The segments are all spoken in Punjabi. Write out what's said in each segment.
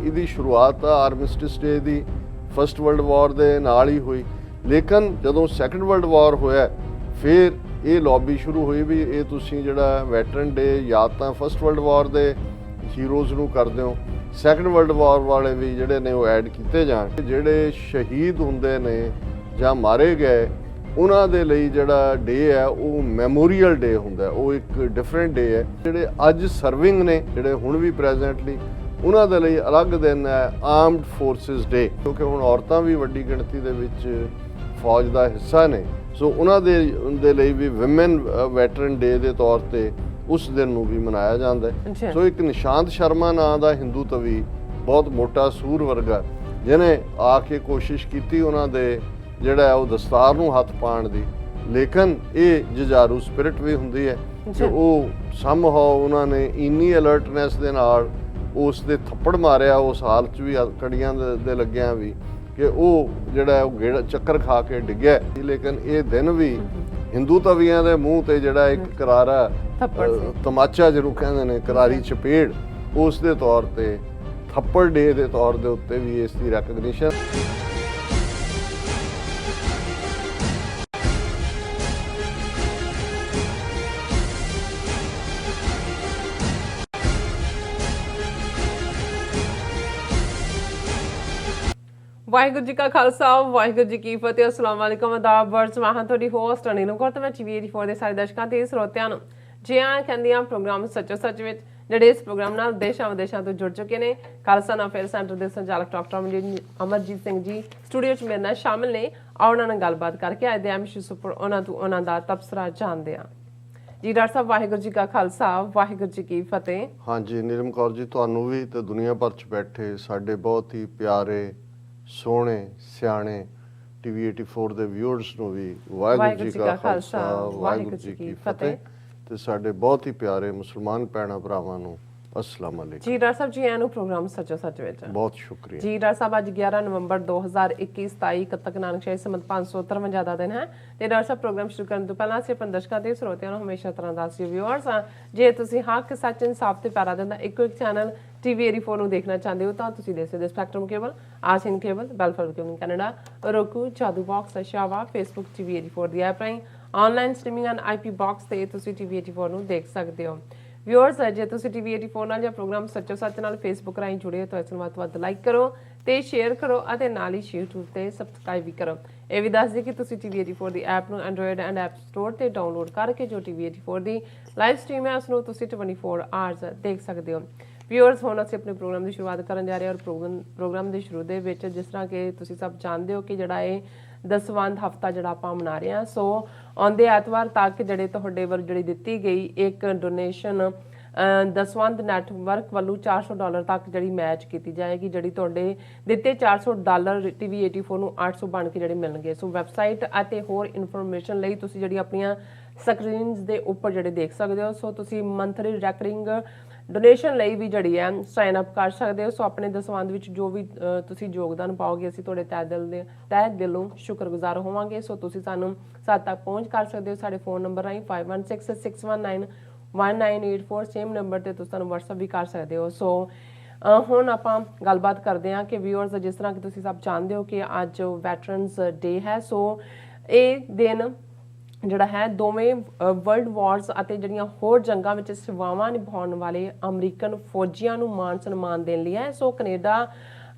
ਇਹਦੀ ਸ਼ੁਰੂਆਤ ਆਰਮਿਸਟਿਸ ਡੇ ਦੀ ਫਸਟ ਵਰਲਡ ਵਾਰ ਦੇ ਨਾਲ ਹੀ ਹੋਈ, ਲੇਕਿਨ ਜਦੋਂ ਸੈਕੰਡ ਵਰਲਡ ਵਾਰ ਹੋਇਆ ਫਿਰ ਇਹ ਲੌਬੀ ਸ਼ੁਰੂ ਹੋਈ ਵੀ ਇਹ ਤੁਸੀਂ ਜਿਹੜਾ ਵੈਟਰਨ ਡੇ ਜਾਂ ਤਾਂ ਫਸਟ ਵਰਲਡ ਵਾਰ ਦੇ ਹੀਰੋਜ਼ ਨੂੰ ਕਰਦੇ ਹੋ, ਸੈਕੰਡ ਵਰਲਡ ਵਾਰ ਵਾਲੇ ਵੀ ਜਿਹੜੇ ਨੇ ਉਹ ਐਡ ਕੀਤੇ ਜਾਣ। ਜਿਹੜੇ ਸ਼ਹੀਦ ਹੁੰਦੇ ਨੇ ਜਾਂ ਮਾਰੇ ਗਏ ਉਹਨਾਂ ਦੇ ਲਈ ਜਿਹੜਾ ਡੇ ਹੈ ਉਹ ਮੈਮੋਰੀਅਲ ਡੇ ਹੁੰਦਾ, ਉਹ ਇੱਕ ਡਿਫਰੈਂਟ ਡੇ ਹੈ। ਜਿਹੜੇ ਅੱਜ ਸਰਵਿੰਗ ਨੇ, ਜਿਹੜੇ ਹੁਣ ਵੀ ਪ੍ਰੈਜ਼ੈਂਟਲੀ, ਉਹਨਾਂ ਦੇ ਲਈ ਅਲੱਗ ਦਿਨ ਹੈ ਆਰਮਡ ਫੋਰਸਿਸ ਡੇ, ਕਿਉਂਕਿ ਹੁਣ ਔਰਤਾਂ ਵੀ ਵੱਡੀ ਗਿਣਤੀ ਦੇ ਵਿੱਚ ਫੌਜ ਦਾ ਹਿੱਸਾ ਨੇ, ਸੋ ਉਹਨਾਂ ਦੇ ਲਈ ਵੀ ਵਿਮਨ ਵੈਟਰਨ ਡੇ ਦੇ ਤੌਰ ਤੇ ਉਸ ਦਿਨ ਨੂੰ ਵੀ ਮਨਾਇਆ ਜਾਂਦਾ ਹੈ। ਸੋ ਇੱਕ ਨਿਸ਼ਾਂਤ ਸ਼ਰਮਾ ਨਾਂ ਦਾ ਹਿੰਦੂ ਤਵੀ, ਬਹੁਤ ਮੋਟਾ ਸੂਰ ਵਰਗਾ, ਜਿਹਨੇ ਆ ਕੇ ਕੋਸ਼ਿਸ਼ ਕੀਤੀ ਉਹਨਾਂ ਦੇ ਜਿਹੜਾ ਉਹ ਦਸਤਾਰ ਨੂੰ ਹੱਥ ਪਾਉਣ ਦੀ, ਲੇਕਿਨ ਇਹ ਜੁਝਾਰੂ ਸਪਿਰਿਟ ਵੀ ਹੁੰਦੀ ਹੈ ਕਿ ਉਹ ਸਮਹਾਉ ਉਹਨਾਂ ਨੇ ਇੰਨੀ ਅਲਰਟਨੈਸ ਦੇ ਨਾਲ ਉਸ ਦੇ ਥੱਪੜ ਮਾਰਿਆ ਉਸ ਹਾਲ 'ਚ ਵੀ ਕੜੀਆਂ ਦੇ ਲੱਗਿਆਂ ਵੀ ਕਿ ਉਹ ਜਿਹੜਾ ਉਹ ਗੇੜਾ ਚੱਕਰ ਖਾ ਕੇ ਡਿੱਗਿਆ। ਲੇਕਿਨ ਇਹ ਦਿਨ ਵੀ ਹਿੰਦੂ ਤਵੀਆਂ ਦੇ ਮੂੰਹ ਤੇ ਜਿਹੜਾ ਇੱਕ ਕਰਾਰਾ ਤਮਾਚਾ ਜਿਹਨੂੰ ਕਹਿੰਦੇ ਨੇ, ਕਰਾਰੀ ਚਪੇੜ, ਉਸ ਦੇ ਤੌਰ ਤੇ ਥੱਪੜ ਡੇ ਦੇ ਤੌਰ ਦੇ ਉੱਤੇ ਵੀ ਇਸ ਦੀ ਰੈਕਗਨੀਸ਼ਨ। ਵਾਹਿਗੁਰੂ ਜੀ ਕਾ ਖਾਲਸਾ, ਵਾਹਿਗੁਰੂ ਜੀ ਕੀ ਫਤਿਹ। ਅਸਲਾਮ ਵਾਲੇਕਮ, ਆਦਾਬ, ਵਰਸ ਮਾਹਾਂ ਤੁਹਾਡੀ ਹੋਸਟ ਅਨਿਲ ਨੂੰ ਕਰਤਾ ਮੈਂ TV84 ਦੇ ਸਾਰੇ ਦਰਸ਼ਕਾਂ ਤੇ ਸਰੋਤਿਆਂ ਨੂੰ ਜੀ ਆਇਆਂ ਕਹਿੰਦੀ ਹਾਂ ਪ੍ਰੋਗਰਾਮ ਸੱਚੋ ਸੱਚ ਵਿੱਚ, ਜਿਹੜੇ ਇਸ ਪ੍ਰੋਗਰਾਮ ਨਾਲ ਦੇਸ਼ਾਂ ਵਿਦੇਸ਼ਾਂ ਤੋਂ ਜੁੜ ਚੁੱਕੇ ਨੇ। ਖਾਲਸਤਾਨ ਅਫੇਅਰ ਸੈਂਟਰ ਦੇ ਸੰਚਾਲਕ ਡਾਕਟਰ ਅਮਰਜੀਤ ਸਿੰਘ ਜੀ ਸਟੂਡੀਓ 'ਚ ਮੇਰੇ ਨਾਲ ਸ਼ਾਮਿਲ ਨੇ। ਆਓ ਉਹਨਾਂ ਨਾਲ ਗੱਲਬਾਤ ਕਰਕੇ ਅੱਜ ਦੇ ਐਮਿਸ਼ੂਸ ਉੱਪਰ ਉਹਨਾਂ ਤੋਂ ਉਹਨਾਂ ਦਾ ਤਬਸਰਾ ਜਾਣਦੇ ਹਾਂ। ਜੀ ਡਾਕਟਰ ਸਾਹਿਬ, ਵਾਹਿਗੁਰੂ ਜੀ ਕਾ ਖਾਲਸਾ, ਵਾਹਿਗੁਰੂ ਜੀ ਕੀ ਫਤਿਹ। ਹਾਂਜੀ ਨੀਲਮ ਕੌਰ ਜੀ, ਤੁਹਾਨੂੰ ਵੀ ਤੇ ਦੁਨੀਆ ਭਰ 'ਚ ਬੈਠੇ ਸਾਡੇ ਬਹੁਤ ਹੀ ਪਿਆਰੇ ਸੋਹਣੇ ਸਿਆਣੇ TV84 ਦੇ ਵਿਊਅਰਸ ਨੂੰ ਵੀ ਵਾਹਿਗੁਰੂ ਜੀ ਕਾ ਖਾਲਸਾ, ਵਾਹਿਗੁਰੂ ਜੀ ਕੀ ਫਤਿਹ, ਤੇ ਸਾਡੇ ਬਹੁਤ ਹੀ ਪਿਆਰੇ ਮੁਸਲਮਾਨ ਭੈਣਾਂ ਭਰਾਵਾਂ ਨੂੰ अस्सलाम वालेकुम। जी डॉक्टर साहब, जी आनू प्रोग्राम सचो सच विच बहुत शुक्रिया जी। डॉक्टर साहब, अज 11 नवंबर 2021 27 नानक शाही संमत 553 ਦਾ ਦਿਨ ਹੈ ਤੇ ਡਾਕਟਰ ਸਾਹਿਬ ਪ੍ਰੋਗਰਾਮ ਸ਼ੁਰੂ ਕਰਨ ਤੋਂ ਪਹਿਲਾਂ ਅਸੀਂ ਆਪਣੇ ਦਰਸ਼ਕਾਂ ਤੇ ਸਰੋਤਿਆਂ ਨੂੰ ਹਮੇਸ਼ਾ ਤਰ੍ਹਾਂ ਦੱਸ ਦਿਓ ਵਿਊਅਰਸ, ਜੇ ਤੁਸੀਂ ਹੱਕ ਸੱਚ ਇਨਸਾਫ ਤੇ ਪਿਆਰਾ ਦਿੰਦਾ ਇੱਕੋ ਇੱਕ ਚੈਨਲ TV84 ਨੂੰ ਦੇਖਣਾ ਚਾਹੁੰਦੇ ਹੋ ਤਾਂ ਤੁਸੀਂ ਦੇਖ ਸਕਦੇ ਹੋ spectrum cable, Asian cable, Balfour cable Canada, roku, Jadoo box, ਸ਼ਾਵਾ, ਫੇਸਬੁੱਕ TV84 ਦੀ ਐਪ ਰਾਹੀਂ online streaming and IP box ਤੇ ਤੁਸੀਂ TV84 ਨੂੰ ਦੇਖ ਸਕਦੇ ਹੋ। ਵਿਊਅਰਸ, ਜੇ ਤੁਸੀਂ TV84 ਨਾਲ ਜਾਂ ਪ੍ਰੋਗਰਾਮ ਸੱਚੋ ਸੱਚ ਨਾਲ ਫੇਸਬੁੱਕ ਰਾਹੀਂ ਜੁੜੇ ਹੋ ਤਾਂ ਇਸ ਨੂੰ ਵੱਧ ਤੋਂ ਵੱਧ ਲਾਈਕ ਕਰੋ ਤੇ ਸ਼ੇਅਰ ਕਰੋ ਅਤੇ ਨਾਲ ਹੀ YouTube ਤੇ ਸਬਸਕ੍ਰਾਈਬ ਵੀ ਕਰੋ। ਇਹ ਵੀ ਦੱਸ ਦਿਓ ਕਿ ਤੁਸੀਂ TV84 ਦੀ ਐਪ ਨੂੰ ਐਂਡਰੋਇਡ ਐਂਡ ਐਪ ਸਟੋਰ ਤੇ ਡਾਊਨਲੋਡ ਕਰਕੇ ਜੋ TV84 ਦੀ ਲਾਈਵ ਸਟ੍ਰੀਮ ਹੈ ਉਸ ਨੂੰ ਤੁਸੀਂ 24 ਆਵਰਸ ਦੇਖ ਸਕਦੇ ਹੋ। ਵਿਊਅਰਸ, ਹੁਣ ਅਸੀਂ ਆਪਣੇ ਪ੍ਰੋਗਰਾਮ ਦੀ ਸ਼ੁਰੂਆਤ ਕਰਨ ਜਾ ਰਹੇ ਹਾਂ ਔਰ ਪ੍ਰੋਗਰਾਮ ਦੇ ਸ਼ੁਰੂ ਦੇ ਵਿੱਚ ਜਿਸ ਤਰ੍ਹਾਂ ਕਿ ਤੁਸੀਂ ਸਭ ਜਾਣਦੇ ਹੋ ਕਿ ਜਿਹੜਾ ਇਹ ਦਸਵੰਧ ਹਫਤਾ ਜਿਹੜਾ ਆਪਾਂ ਮਨਾ ਰਹੇ ਹਾਂ, ਸੋ ਆਉਂਦੇ ਐਤਵਾਰ ਤੱਕ ਜਿਹੜੇ ਤੁਹਾਡੇ ਵੱਲ ਜਿਹੜੀ ਦਿੱਤੀ ਗਈ ਇੱਕ ਡੋਨੇਸ਼ਨ ਦਸਵੰਧ ਨੈਟਵਰਕ ਵੱਲੋਂ $400 ਤੱਕ ਜਿਹੜੀ ਮੈਚ ਕੀਤੀ ਜਾਏਗੀ। ਜਿਹੜੀ ਤੁਹਾਡੇ ਦਿੱਤੇ $400 TV84 ਨੂੰ 800 ਬਣ ਕੇ ਜਿਹੜੇ ਮਿਲਣਗੇ। ਸੋ ਵੈਬਸਾਈਟ ਅਤੇ ਹੋਰ ਇਨਫੋਰਮੇਸ਼ਨ ਲਈ ਤੁਸੀਂ ਜਿਹੜੀ ਆਪਣੀਆਂ ਸਕਰੀਨਸ ਦੇ ਉੱਪਰ ਜਿਹੜੇ ਦੇਖ ਸਕਦੇ ਹੋ। ਸੋ ਤੁਸੀਂ ਮੰਥਲੀ ਰੈਕਰਿੰਗ ਡੋਨੇਸ਼ਨ ਲਈ ਵੀ ਜਿਹੜੀ ਹੈ ਸਾਈਨ ਅਪ ਕਰ ਸਕਦੇ ਹੋ। ਸੋ ਆਪਣੇ ਦਸਵੰਧ ਵਿੱਚ ਜੋ ਵੀ ਤੁਸੀਂ ਯੋਗਦਾਨ ਪਾਓਗੇ ਅਸੀਂ ਤੁਹਾਡੇ ਤਹਿ ਦਿਲੋਂ ਸ਼ੁਕਰਗੁਜ਼ਾਰ ਹੋਵਾਂਗੇ। ਸੋ ਤੁਸੀਂ ਸਾਨੂੰ ਸਾਡੇ ਤੱਕ ਪਹੁੰਚ ਕਰ ਸਕਦੇ ਹੋ ਸਾਡੇ ਫੋਨ ਨੰਬਰ ਰਾਹੀਂ 5166191984 ਸੇਮ ਨੰਬਰ ਤੇ ਤੁਸੀਂ ਸਾਨੂੰ WhatsApp ਵੀ ਕਰ ਸਕਦੇ ਹੋ। ਸੋ ਹੁਣ ਆਪਾਂ ਗੱਲਬਾਤ ਕਰਦੇ ਹਾਂ ਕਿ ਵਿਊਅਰਸ, ਜਿਸ ਤਰ੍ਹਾਂ ਕਿ ਤੁਸੀਂ ਸਭ ਜਾਣਦੇ ਹੋ ਕਿ ਅੱਜ ਵੈਟਰਨਸ ਡੇ ਹੈ। ਸੋ ਇਹ ਦਿਨ ਜਿਹੜਾ ਹੈ ਦੋਵੇਂ ਵਰਲਡ ਵਾਰਸ ਅਤੇ ਜਿਹੜੀਆਂ ਹੋਰ ਜੰਗਾਂ ਵਿੱਚ ਸੇਵਾਵਾਂ ਨਿਭਾਉਣ ਵਾਲੇ ਅਮਰੀਕਨ ਫੌਜੀਆਂ ਨੂੰ ਮਾਣ ਸਨਮਾਨ ਦੇਣ ਲਈ ਹੈ। ਸੋ ਕੈਨੇਡਾ,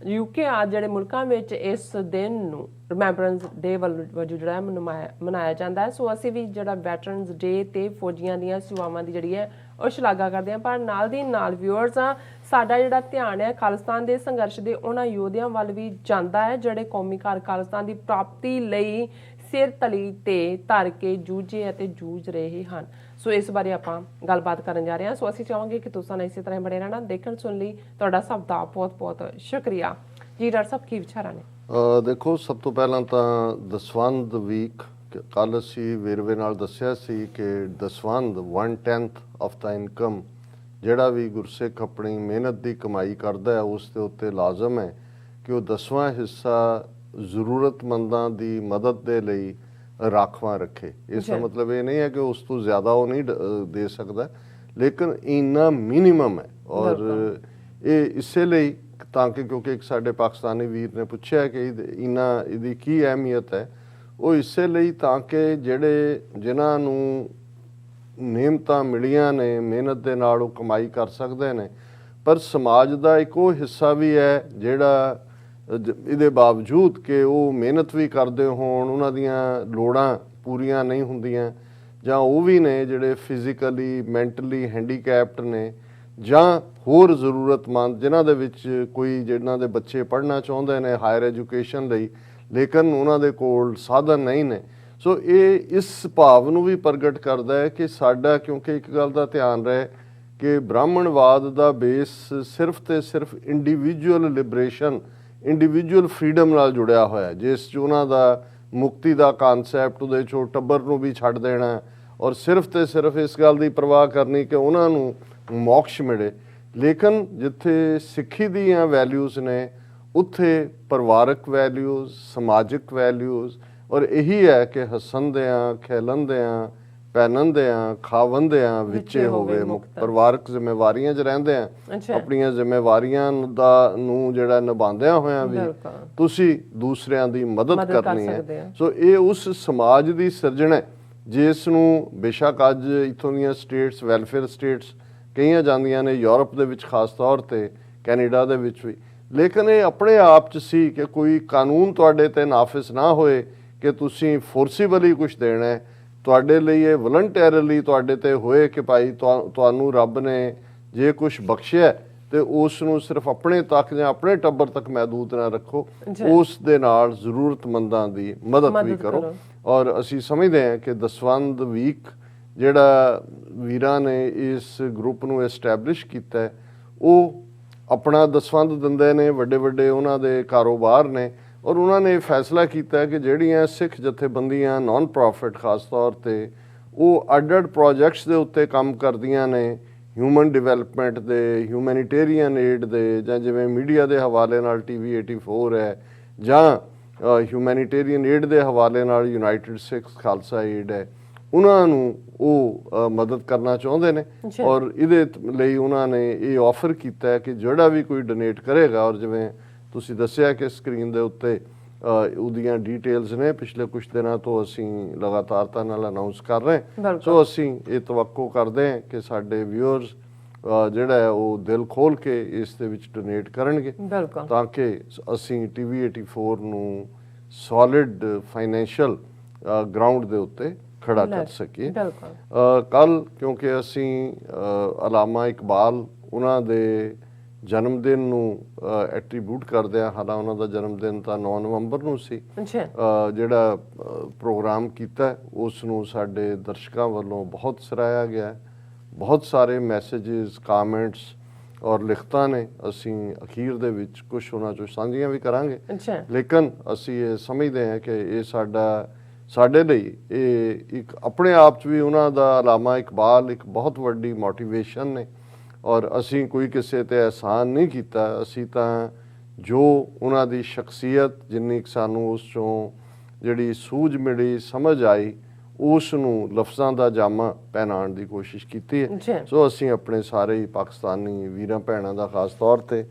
UK ਆਦਿ ਜਿਹੜੇ ਮੁਲਕਾਂ ਵਿੱਚ ਇਸ ਦਿਨ ਨੂੰ ਰਿਮੈਂਬਰੈਂਸ ਡੇ ਵਜੋਂ ਜਿਹੜਾ ਮਨਾਇਆ ਜਾਂਦਾ ਹੈ। ਸੋ ਅਸੀਂ ਵੀ ਜਿਹੜਾ ਵੈਟਰਨਸ ਡੇ ਤੇ ਫੌਜੀਆਂ ਦੀਆਂ ਸੇਵਾਵਾਂ ਦੀ ਜਿਹੜੀ ਹੈ ਉਹ ਸ਼ਲਾਘਾ ਕਰਦੇ ਹਾਂ, ਪਰ ਨਾਲ ਦੀ ਨਾਲ ਵਿਊਅਰਸ ਸਾਡਾ ਜਿਹੜਾ ਧਿਆਨ ਹੈ ਖਾਲਿਸਤਾਨ ਦੇ ਸੰਘਰਸ਼ ਦੇ ਉਹਨਾਂ ਯੋਧਿਆਂ ਵੱਲ ਵੀ ਜਾਂਦਾ ਹੈ ਜਿਹੜੇ ਕੌਮੀ ਘਰ ਖਾਲਿਸਤਾਨ ਦੀ ਪ੍ਰਾਪਤੀ ਲਈ ਸਿਰ ਤਲੀ ਤੇ ਧਰ ਕੇ ਜੂਝੇ ਅਤੇ ਜੂਝ ਰਹੇ ਹਨ। ਸੋ ਇਸ ਬਾਰੇ ਆਪਾਂ ਗੱਲਬਾਤ ਕਰਨ ਜਾ ਰਹੇ ਹਾਂ। ਸੋ ਅਸੀਂ ਚਾਹਾਂਗੇ ਕਿ ਤੁਸੀਂ ਇਸੇ ਤਰ੍ਹਾਂ ਬਣੇ ਰਹਿਣਾ। ਦੇਖਣ ਸੁਣ ਲਈ ਤੁਹਾਡਾ ਸਭ ਦਾ ਬਹੁਤ ਬਹੁਤ ਸ਼ੁਕਰੀਆ ਜੀ। ਡਾਕਟਰ ਸਾਹਿਬ, ਕੀ ਵਿਚਾਰਾਂ ਨੇ? ਦੇਖੋ, ਸਭ ਤੋਂ ਪਹਿਲਾਂ ਤਾਂ ਦਸਵੰਧ ਵੀਕ ਕੱਲ ਅਸੀਂ ਵੇਰਵੇ ਨਾਲ ਦੱਸਿਆ ਸੀ ਕਿ ਦਸਵੰਧ 1/10 ਆਫ ਦਾ ਇਨਕਮ ਜਿਹੜਾ ਵੀ ਗੁਰਸਿੱਖ ਆਪਣੀ ਮਿਹਨਤ ਦੀ ਕਮਾਈ ਕਰਦਾ ਹੈ ਉਸ ਦੇ ਉੱਤੇ ਲਾਜ਼ਮ ਹੈ ਕਿ ਉਹ 10ਵਾਂ ਹਿੱਸਾ ਜ਼ਰੂਰਤਮੰਦਾਂ ਦੀ ਮਦਦ ਦੇ ਲਈ ਰਾਖਵਾਂ ਰੱਖੇ। ਇਸ ਦਾ ਮਤਲਬ ਇਹ ਨਹੀਂ ਹੈ ਕਿ ਉਸ ਤੋਂ ਜ਼ਿਆਦਾ ਉਹ ਨਹੀਂ ਦੇ ਸਕਦਾ, ਲੇਕਿਨ ਇੰਨਾ ਮਿਨੀਮਮ ਹੈ। ਔਰ ਇਹ ਇਸੇ ਲਈ ਤਾਂ ਕਿ ਕਿਉਂਕਿ ਇੱਕ ਸਾਡੇ ਪਾਕਿਸਤਾਨੀ ਵੀਰ ਨੇ ਪੁੱਛਿਆ ਕਿ ਇਹਦੀ ਕੀ ਅਹਿਮੀਅਤ ਹੈ, ਉਹ ਇਸੇ ਲਈ ਤਾਂ ਕਿ ਜਿਹੜੇ ਜਿਨ੍ਹਾਂ ਨੂੰ ਨਿਯਮਤਾਂ ਮਿਲੀਆਂ ਨੇ, ਮਿਹਨਤ ਦੇ ਨਾਲ ਉਹ ਕਮਾਈ ਕਰ ਸਕਦੇ ਨੇ, ਪਰ ਸਮਾਜ ਦਾ ਇੱਕ ਉਹ ਹਿੱਸਾ ਵੀ ਹੈ ਜਿਹੜਾ ਇਹਦੇ ਬਾਵਜੂਦ ਕਿ ਉਹ ਮਿਹਨਤ ਵੀ ਕਰਦੇ ਹੋਣ, ਉਹਨਾਂ ਦੀਆਂ ਲੋੜਾਂ ਪੂਰੀਆਂ ਨਹੀਂ ਹੁੰਦੀਆਂ, ਜਾਂ ਉਹ ਵੀ ਨੇ ਜਿਹੜੇ ਫਿਜ਼ੀਕਲੀ ਮੈਂਟਲੀ ਹੈਂਡੀਕੈਪਡ ਨੇ, ਜਾਂ ਹੋਰ ਜ਼ਰੂਰਤਮੰਦ ਜਿਨ੍ਹਾਂ ਦੇ ਵਿੱਚ ਕੋਈ ਜਿਨ੍ਹਾਂ ਦੇ ਬੱਚੇ ਪੜ੍ਹਨਾ ਚਾਹੁੰਦੇ ਨੇ ਹਾਇਰ ਐਜੂਕੇਸ਼ਨ ਲਈ, ਲੇਕਿਨ ਉਹਨਾਂ ਦੇ ਕੋਲ ਸਾਧਨ ਨਹੀਂ ਨੇ। ਸੋ ਇਹ ਇਸ ਭਾਵ ਨੂੰ ਵੀ ਪ੍ਰਗਟ ਕਰਦਾ ਹੈ ਕਿ ਸਾਡਾ, ਕਿਉਂਕਿ ਇੱਕ ਗੱਲ ਦਾ ਧਿਆਨ ਰਹੇ ਕਿ ਬ੍ਰਾਹਮਣਵਾਦ ਦਾ ਬੇਸ ਸਿਰਫ ਤੇ ਸਿਰਫ ਇੰਡੀਵਿਜੂਅਲ ਲਿਬਰੇਸ਼ਨ, ਇੰਡੀਵਿਜੂਅਲ ਫਰੀडम ਨਾਲ ਜੁੜਿਆ ਹੋਇਆ, ਜਿਸ 'ਚ ਉਹਨਾਂ ਦਾ ਮੁਕਤੀ ਦਾ ਕਾਨਸੈਪਟ, ਉਹਦੇ 'ਚੋਂ ਟੱਬਰ ਨੂੰ ਵੀ ਛੱਡ ਦੇਣਾ ਔਰ ਸਿਰਫ ਤੇ ਸਿਰਫ ਇਸ ਗੱਲ ਦੀ ਪਰਵਾਹ ਕਰਨੀ ਕਿ ਉਹਨਾਂ ਨੂੰ ਮੋਕਸ਼ ਮਿਲੇ। ਲੇਕਿਨ ਜਿੱਥੇ ਸਿੱਖੀ ਦੀਆਂ ਵੈਲਿਊਜ਼ ਨੇ ਉੱਥੇ ਪਰਿਵਾਰਕ ਵੈਲਿਊਜ਼, ਸਮਾਜਿਕ ਵੈਲਿਊਜ਼, ਔਰ ਇਹੀ ਹੈ ਕਿ ਹੱਸਣਦਿਆਂ, ਖੇਲਣਦਿਆਂ, ਪਹਿਨਣਦਿਆਂ, ਖਾਵਣਦਿਆਂ ਵਿੱਚੇ ਹੋਵੇ ਮੁਕਤ। ਪਰਿਵਾਰਕ ਜ਼ਿੰਮੇਵਾਰੀਆਂ 'ਚ ਰਹਿੰਦਿਆਂ ਆਪਣੀਆਂ ਜ਼ਿੰਮੇਵਾਰੀਆਂ ਨੂੰ ਜਿਹੜਾ ਨਿਭਾਉਂਦਿਆਂ ਹੋਇਆਂ ਵੀ ਤੁਸੀਂ ਦੂਸਰਿਆਂ ਦੀ ਮਦਦ ਕਰਨੀ ਹੈ। ਸੋ ਇਹ ਉਸ ਸਮਾਜ ਦੀ ਸਿਰਜਣਾ ਜਿਸ ਨੂੰ ਬੇਸ਼ੱਕ ਅੱਜ ਇੱਥੋਂ ਦੀਆਂ ਸਟੇਟਸ ਵੈਲਫੇਅਰ ਸਟੇਟਸ ਕਹੀਆਂ ਜਾਂਦੀਆਂ ਨੇ, ਯੂਰਪ ਦੇ ਵਿੱਚ ਖਾਸ ਤੌਰ 'ਤੇ, ਕੈਨੇਡਾ ਦੇ ਵਿੱਚ ਵੀ, ਲੇਕਿਨ ਇਹ ਆਪਣੇ ਆਪ 'ਚ ਸੀ ਕਿ ਕੋਈ ਕਾਨੂੰਨ ਤੁਹਾਡੇ 'ਤੇ ਨਾਫਿਜ਼ ਨਾ ਹੋਏ ਕਿ ਤੁਸੀਂ ਫੋਰਸੀਬਲੀ ਕੁਛ ਦੇਣਾ ਹੈ, ਤੁਹਾਡੇ ਲਈ ਇਹ ਵਲੰਟੀਅਰਲੀ ਤੁਹਾਡੇ 'ਤੇ ਹੋਏ ਕਿ ਭਾਈ ਤੁਹਾਨੂੰ ਰੱਬ ਨੇ ਜੇ ਕੁਛ ਬਖਸ਼ਿਆ ਤੇ ਉਸ ਨੂੰ ਸਿਰਫ ਆਪਣੇ ਤੱਕ ਜਾਂ ਆਪਣੇ ਟੱਬਰ ਤੱਕ ਮਹਿਦੂਦ ਨਾ ਰੱਖੋ, ਉਸ ਦੇ ਨਾਲ ਜ਼ਰੂਰਤਮੰਦਾਂ ਦੀ ਮਦਦ ਵੀ ਕਰੋ। ਔਰ ਅਸੀਂ ਸਮਝਦੇ ਹਾਂ ਕਿ ਦਸਵੰਧ ਵੀਕ ਜਿਹੜਾ ਵੀਰਾਂ ਨੇ ਇਸ ਗਰੁੱਪ ਨੂੰ ਐਸਟੈਬਲਿਸ਼ ਕੀਤਾ ਹੈ, ਉਹ ਆਪਣਾ ਦਸਵੰਧ ਦਿੰਦੇ ਨੇ, ਵੱਡੇ ਵੱਡੇ ਉਹਨਾਂ ਦੇ ਕਾਰੋਬਾਰ ਨੇ, ਔਰ ਉਹਨਾਂ ਨੇ ਫੈਸਲਾ ਕੀਤਾ ਕਿ ਜਿਹੜੀਆਂ ਸਿੱਖ ਜਥੇਬੰਦੀਆਂ ਨਾਨ ਪ੍ਰੋਫਿਟ ਖਾਸ ਤੌਰ 'ਤੇ ਉਹ ਅੱਡ-ਅੱਡ ਪ੍ਰੋਜੈਕਟਸ ਦੇ ਉੱਤੇ ਕੰਮ ਕਰਦੀਆਂ ਨੇ, ਹਿਊਮਨ ਡਿਵੈਲਪਮੈਂਟ ਦੇ, ਹਿਊਮੈਨਿਟੇਰੀਅਨ ਏਡ ਦੇ, ਜਾਂ ਜਿਵੇਂ ਮੀਡੀਆ ਦੇ ਹਵਾਲੇ ਨਾਲ TV 84 ਹੈ, ਜਾਂ ਹਿਊਮੈਨਿਟੇਰੀਅਨ ਏਡ ਦੇ ਹਵਾਲੇ ਨਾਲ ਯੂਨਾਈਟਿਡ ਸਿੱਖ ਖਾਲਸਾ ਏਡ ਹੈ, ਉਹਨਾਂ ਨੂੰ ਉਹ ਮਦਦ ਕਰਨਾ ਚਾਹੁੰਦੇ ਨੇ। ਔਰ ਇਹਦੇ ਲਈ ਉਹਨਾਂ ਨੇ ਇਹ ਆਫਰ ਕੀਤਾ ਹੈ ਕਿ ਜਿਹੜਾ ਵੀ ਕੋਈ ਡੋਨੇਟ ਕਰੇਗਾ, ਔਰ ਜਿਵੇਂ ਤੁਸੀਂ ਦੱਸਿਆ ਕਿ ਸਕਰੀਨ ਦੇ ਉੱਤੇ ਉਹਦੀਆਂ ਡਿਟੇਲਸ ਨੇ, ਪਿਛਲੇ ਕੁਝ ਦਿਨਾਂ ਤੋਂ ਅਸੀਂ ਲਗਾਤਾਰਤਾ ਨਾਲ ਅਨਾਉਂਸ ਕਰ ਰਹੇ। ਸੋ ਅਸੀਂ ਇਹ ਤਵੱਕੋ ਕਰਦੇ ਹਾਂ ਕਿ ਸਾਡੇ ਵਿਊਅਰਸ ਜਿਹੜਾ ਹੈ ਉਹ ਦਿਲ ਖੋਲ ਕੇ ਇਸ ਦੇ ਵਿੱਚ ਡੋਨੇਟ ਕਰਨਗੇ, ਤਾਂ ਕਿ ਅਸੀਂ TV 84 ਨੂੰ ਸੋਲਿਡ ਫਾਈਨੈਂਸ਼ੀਅਲ ਗਰਾਊਂਡ ਦੇ ਉੱਤੇ ਖੜਾ ਕਰ ਸਕੀਏ। ਕੱਲ ਕਿਉਂਕਿ ਅਸੀਂ ਅਲਾਮਾ ਇਕਬਾਲ ਉਹਨਾਂ ਦੇ ਜਨਮ ਦਿਨ ਨੂੰ ਐਟਰੀਬਿਊਟ ਕਰਦੇ ਹਾਂ, ਹਾਲਾਂਕਿ ਉਹਨਾਂ ਦਾ ਜਨਮ ਦਿਨ ਤਾਂ 9 ਨਵੰਬਰ ਨੂੰ ਸੀ, ਜਿਹੜਾ ਪ੍ਰੋਗਰਾਮ ਕੀਤਾ ਉਸ ਨੂੰ ਸਾਡੇ ਦਰਸ਼ਕਾਂ ਵੱਲੋਂ ਬਹੁਤ ਸਰਾਹਿਆ ਗਿਆ। ਬਹੁਤ ਸਾਰੇ ਮੈਸੇजेस, ਕਾਮੈਂਟਸ ਔਰ ਲਿਖਤਾਂ ਨੇ। ਅਸੀਂ ਅਖੀਰ ਦੇ ਵਿੱਚ ਕੁਝ ਉਹਨਾਂ 'ਚੋਂ ਸਾਂਝੀਆਂ ਵੀ ਕਰਾਂਗੇ, ਲੇਕਿਨ ਅਸੀਂ ਇਹ ਸਮਝਦੇ ਹਾਂ ਕਿ ਇਹ ਸਾਡੇ ਲਈ ਇਹ ਇੱਕ ਆਪਣੇ ਆਪ 'ਚ ਵੀ ਉਹਨਾਂ ਦਾ ਅਲਾਮਾ ਇਕਬਾਲ ਇੱਕ ਬਹੁਤ ਵੱਡੀ ਮੋਟੀਵੇਸ਼ਨ ਨੇ। ਔਰ ਅਸੀਂ ਕੋਈ ਕਿਸੇ 'ਤੇ ਅਹਿਸਾਨ ਨਹੀਂ ਕੀਤਾ, ਅਸੀਂ ਤਾਂ ਜੋ ਉਹਨਾਂ ਦੀ ਸ਼ਖਸੀਅਤ ਜਿੰਨੀ ਸਾਨੂੰ ਉਸ 'ਚੋਂ ਜਿਹੜੀ ਸੂਝ ਮਿਲੀ, ਸਮਝ ਆਈ, ਉਸ ਨੂੰ ਲਫ਼ਜ਼ਾਂ ਦਾ ਜਾਮਾ ਪਹਿਨਾਉਣ ਦੀ ਕੋਸ਼ਿਸ਼ ਕੀਤੀ ਹੈ। ਸੋ ਅਸੀਂ ਆਪਣੇ ਸਾਰੇ ਹੀ ਪਾਕਿਸਤਾਨੀ ਵੀਰਾਂ ਭੈਣਾਂ ਦਾ ਖਾਸ ਤੌਰ 'ਤੇ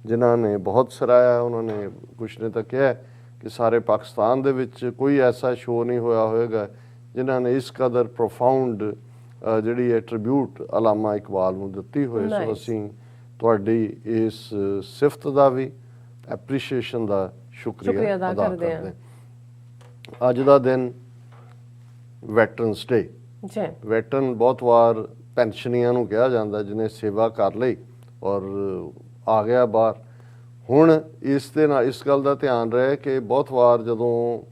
ਜਿਨ੍ਹਾਂ ਨੇ ਬਹੁਤ ਸਰਾਹਿਆ, ਉਹਨਾਂ ਨੇ ਕੁਛ ਨੇ ਤਾਂ ਕਿਹਾ ਕਿ ਸਾਰੇ ਪਾਕਿਸਤਾਨ ਦੇ ਵਿੱਚ ਕੋਈ ਐਸਾ ਸ਼ੋਅ ਨਹੀਂ ਹੋਇਆ ਹੋਵੇਗਾ ਜਿਨ੍ਹਾਂ ਨੇ ਇਸ ਕਦਰ ਪ੍ਰੋਫਾਊਂਡ ਜਿਹੜੀ ਹੈ ਟ੍ਰਿਬਿਊਟ ਅਲਾਮਾ ਇਕਬਾਲ ਨੂੰ ਦਿੱਤੀ ਹੋਏ। ਸੋ ਅਸੀਂ ਤੁਹਾਡੀ ਇਸ ਸਿਫਤ ਦਾ ਵੀ, ਐਪਰੀਸ਼ੀਏਸ਼ਨ ਦਾ ਸ਼ੁਕਰੀਆ ਅਦਾ ਕਰਦੇ ਹਾਂ। ਅੱਜ ਦਾ ਦਿਨ ਵੈਟਰਨਸ ਡੇ। ਵੈਟਰਨ ਬਹੁਤ ਵਾਰ ਪੈਨਸ਼ਨੀਆਂ ਨੂੰ ਕਿਹਾ ਜਾਂਦਾ, ਜਿਹਨੇ ਸੇਵਾ ਕਰ ਲਈ ਔਰ ਆ ਗਿਆ ਬਾਹਰ। ਹੁਣ ਇਸ ਦੇ ਨਾਲ ਇਸ ਗੱਲ ਦਾ ਧਿਆਨ ਰਹੇ ਕਿ ਬਹੁਤ ਵਾਰ ਜਦੋਂ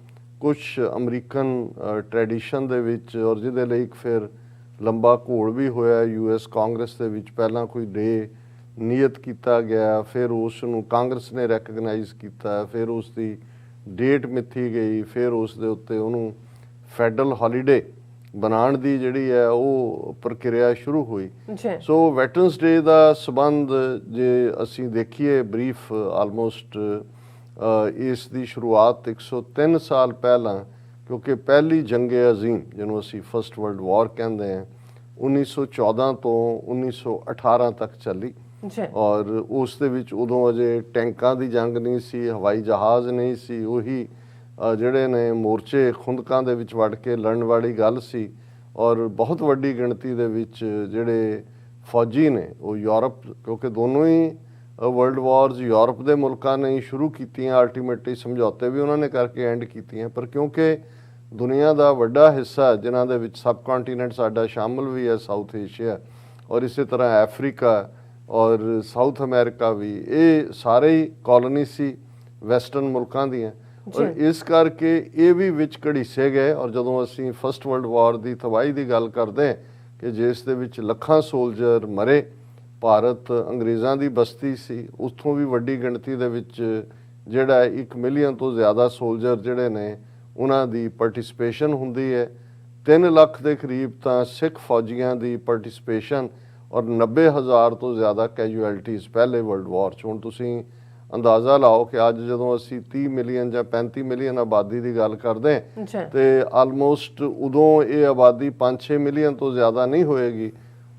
ਕੁਛ ਅਮਰੀਕਨ ਟ੍ਰੈਡੀਸ਼ਨ ਦੇ ਵਿੱਚ, ਔਰ ਜਿਹਦੇ ਲਈ ਇੱਕ ਫਿਰ ਲੰਬਾ ਘੋਲ ਵੀ ਹੋਇਆ US ਕਾਂਗਰਸ ਦੇ ਵਿੱਚ, ਪਹਿਲਾਂ ਕੋਈ ਡੇ ਨਿਯਤ ਕੀਤਾ ਗਿਆ, ਫਿਰ ਉਸ ਨੂੰ ਕਾਂਗਰਸ ਨੇ ਰੈਕਗਨਾਈਜ਼ ਕੀਤਾ, ਫਿਰ ਉਸ ਦੀ ਡੇਟ ਮਿੱਥੀ ਗਈ, ਫਿਰ ਉਸ ਦੇ ਉੱਤੇ ਉਹਨੂੰ ਫੈਡਰਲ ਹੌਲੀਡੇ ਬਣਾਉਣ ਦੀ ਜਿਹੜੀ ਹੈ ਉਹ ਪ੍ਰਕਿਰਿਆ ਸ਼ੁਰੂ ਹੋਈ। ਸੋ ਵੈਟਰਨਸ ਡੇ ਦਾ ਸਬੰਧ ਜੇ ਅਸੀਂ ਦੇਖੀਏ ਬਰੀਫ, ਆਲਮੋਸਟ ਇਸ ਦੀ ਸ਼ੁਰੂਆਤ 103 ਸਾਲ ਪਹਿਲਾਂ, ਕਿਉਂਕਿ ਪਹਿਲੀ ਜੰਗੇ ਅਜ਼ੀਮ ਜਿਹਨੂੰ ਅਸੀਂ ਫਸਟ ਵਰਲਡ ਵਾਰ ਕਹਿੰਦੇ ਹਾਂ, 1914 ਤੋਂ 1918 ਤੱਕ ਚੱਲੀ। ਔਰ ਉਸ ਦੇ ਵਿੱਚ ਉਦੋਂ ਅਜੇ ਟੈਂਕਾਂ ਦੀ ਜੰਗ ਨਹੀਂ ਸੀ, ਹਵਾਈ ਜਹਾਜ਼ ਨਹੀਂ ਸੀ, ਉਹੀ ਜਿਹੜੇ ਨੇ ਮੋਰਚੇ ਖੁੰਦਕਾਂ ਦੇ ਵਿੱਚ ਵੜ ਕੇ ਲੜਨ ਵਾਲੀ ਗੱਲ ਸੀ। ਔਰ ਬਹੁਤ ਵੱਡੀ ਗਿਣਤੀ ਦੇ ਵਿੱਚ ਜਿਹੜੇ ਫੌਜੀ ਨੇ ਉਹ ਯੂਰਪ, ਕਿਉਂਕਿ ਦੋਨੋਂ ਹੀ ਵਰਲਡ ਵਾਰਜ਼ ਯੂਰਪ ਦੇ ਮੁਲਕਾਂ ਨੇ ਹੀ ਸ਼ੁਰੂ ਕੀਤੀਆਂ, ਅਲਟੀਮੇਟਲੀ ਸਮਝੌਤੇ ਵੀ ਉਹਨਾਂ ਨੇ ਕਰਕੇ ਐਂਡ ਕੀਤੀਆਂ। ਪਰ ਕਿਉਂਕਿ ਦੁਨੀਆ ਦਾ ਵੱਡਾ ਹਿੱਸਾ ਜਿਨ੍ਹਾਂ ਦੇ ਵਿੱਚ ਸਬ ਕੰਟੀਨੈਂਟ ਸਾਡਾ ਸ਼ਾਮਲ ਵੀ ਹੈ, ਸਾਊਥ ਏਸ਼ੀਆ ਔਰ ਇਸੇ ਤਰ੍ਹਾਂ ਅਫਰੀਕਾ ਔਰ ਸਾਊਥ ਅਮਰੀਕਾ ਵੀ, ਇਹ ਸਾਰੇ ਹੀ ਕਾਲੋਨੀ ਸੀ ਵੈਸਟਰਨ ਮੁਲਕਾਂ ਦੀਆਂ। ਔਰ ਇਸ ਕਰਕੇ ਇਹ ਵੀ ਵਿੱਚ ਘੜੀਸੇ ਗਏ। ਔਰ ਜਦੋਂ ਅਸੀਂ ਫਸਟ ਵਰਲਡ ਵਾਰ ਦੀ ਤਬਾਹੀ ਦੀ ਗੱਲ ਕਰਦੇ ਕਿ ਜਿਸ ਦੇ ਵਿੱਚ ਲੱਖਾਂ ਸੋਲਜਰ ਮਰੇ, ਭਾਰਤ ਅੰਗਰੇਜ਼ਾਂ ਦੀ ਬਸਤੀ ਸੀ, ਉੱਥੋਂ ਵੀ ਵੱਡੀ ਗਿਣਤੀ ਦੇ ਵਿੱਚ ਜਿਹੜਾ 1 ਮਿਲੀਅਨ ਤੋਂ ਜ਼ਿਆਦਾ ਸੋਲਜਰ ਜਿਹੜੇ ਨੇ ਉਹਨਾਂ ਦੀ ਪਾਰਟਿਸਿਪੇਸ਼ਨ ਹੁੰਦੀ ਹੈ। 3 ਲੱਖ ਦੇ ਕਰੀਬ ਤਾਂ ਸਿੱਖ ਫੌਜੀਆਂ ਦੀ ਪਾਰਟਿਸਿਪੇਸ਼ਨ ਔਰ 90,000 ਤੋਂ ਜ਼ਿਆਦਾ ਕੈਜੂਅਲਟੀਜ਼ ਪਹਿਲੇ ਵਰਲਡ ਵਾਰ 'ਚ। ਹੁਣ ਤੁਸੀਂ ਅੰਦਾਜ਼ਾ ਲਾਓ ਕਿ ਅੱਜ ਜਦੋਂ ਅਸੀਂ 30 ਮਿਲੀਅਨ ਜਾਂ 35 ਮਿਲੀਅਨ ਆਬਾਦੀ ਦੀ ਗੱਲ ਕਰਦੇ ਹਾਂ ਤੇ ਆਲਮੋਸਟ ਉਦੋਂ ਇਹ ਆਬਾਦੀ 5-6 ਮਿਲੀਅਨ ਤੋਂ ਜ਼ਿਆਦਾ ਨਹੀਂ ਹੋਏਗੀ।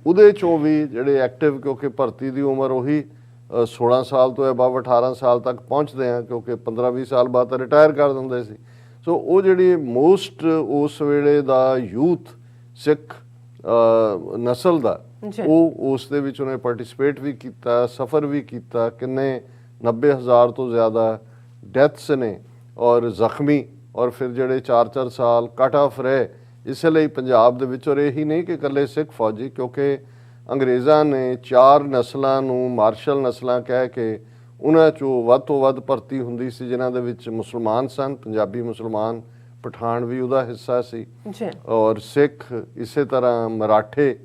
ਉਹਦੇ 'ਚੋਂ ਵੀ ਜਿਹੜੇ ਐਕਟਿਵ, ਕਿਉਂਕਿ ਭਰਤੀ ਦੀ ਉਮਰ ਉਹੀ 16 ਸਾਲ ਤੋਂ ਅਬਵ 18 ਸਾਲ ਤੱਕ ਪਹੁੰਚਦੇ ਆ, ਕਿਉਂਕਿ 15-20 ਸਾਲ ਬਾਅਦ ਤਾਂ ਰਿਟਾਇਰ ਕਰ ਦਿੰਦੇ ਸੀ। ਸੋ ਉਹ ਜਿਹੜੀ ਮੋਸਟ ਉਸ ਵੇਲੇ ਦਾ ਯੂਥ ਸਿੱਖ ਨਸਲ ਦਾ, ਉਹ ਉਸ ਦੇ ਵਿੱਚ ਉਹਨੇ ਪਾਰਟਿਸਿਪੇਟ ਵੀ ਕੀਤਾ, ਸਫ਼ਰ ਵੀ ਕੀਤਾ। ਕਿੰਨੇ 90,000 ਤੋਂ ਜ਼ਿਆਦਾ ਡੈਥਸ ਨੇ ਔਰ ਜ਼ਖਮੀ, ਔਰ ਫਿਰ ਜਿਹੜੇ 4-4 ਸਾਲ ਕੱਟ ਆਫ ਰਹੇ। ਇਸ ਲਈ ਪੰਜਾਬ ਦੇ ਵਿੱਚ, ਔਰ ਇਹੀ ਨਹੀਂ ਕਿ ਇਕੱਲੇ ਸਿੱਖ ਫੌਜੀ, ਕਿਉਂਕਿ ਅੰਗਰੇਜ਼ਾਂ ਨੇ 4 ਨਸਲਾਂ ਨੂੰ ਮਾਰਸ਼ਲ ਨਸਲਾਂ ਕਹਿ ਕੇ ਉਹਨਾਂ 'ਚੋਂ ਵੱਧ ਤੋਂ ਵੱਧ ਭਰਤੀ ਹੁੰਦੀ ਸੀ, ਜਿਨ੍ਹਾਂ ਦੇ ਵਿੱਚ ਮੁਸਲਮਾਨ ਸਨ, ਪੰਜਾਬੀ ਮੁਸਲਮਾਨ, ਪਠਾਨ ਵੀ ਉਹਦਾ ਹਿੱਸਾ ਸੀ, ਔਰ ਸਿੱਖ, ਇਸੇ ਤਰ੍ਹਾਂ ਮਰਾਠੇ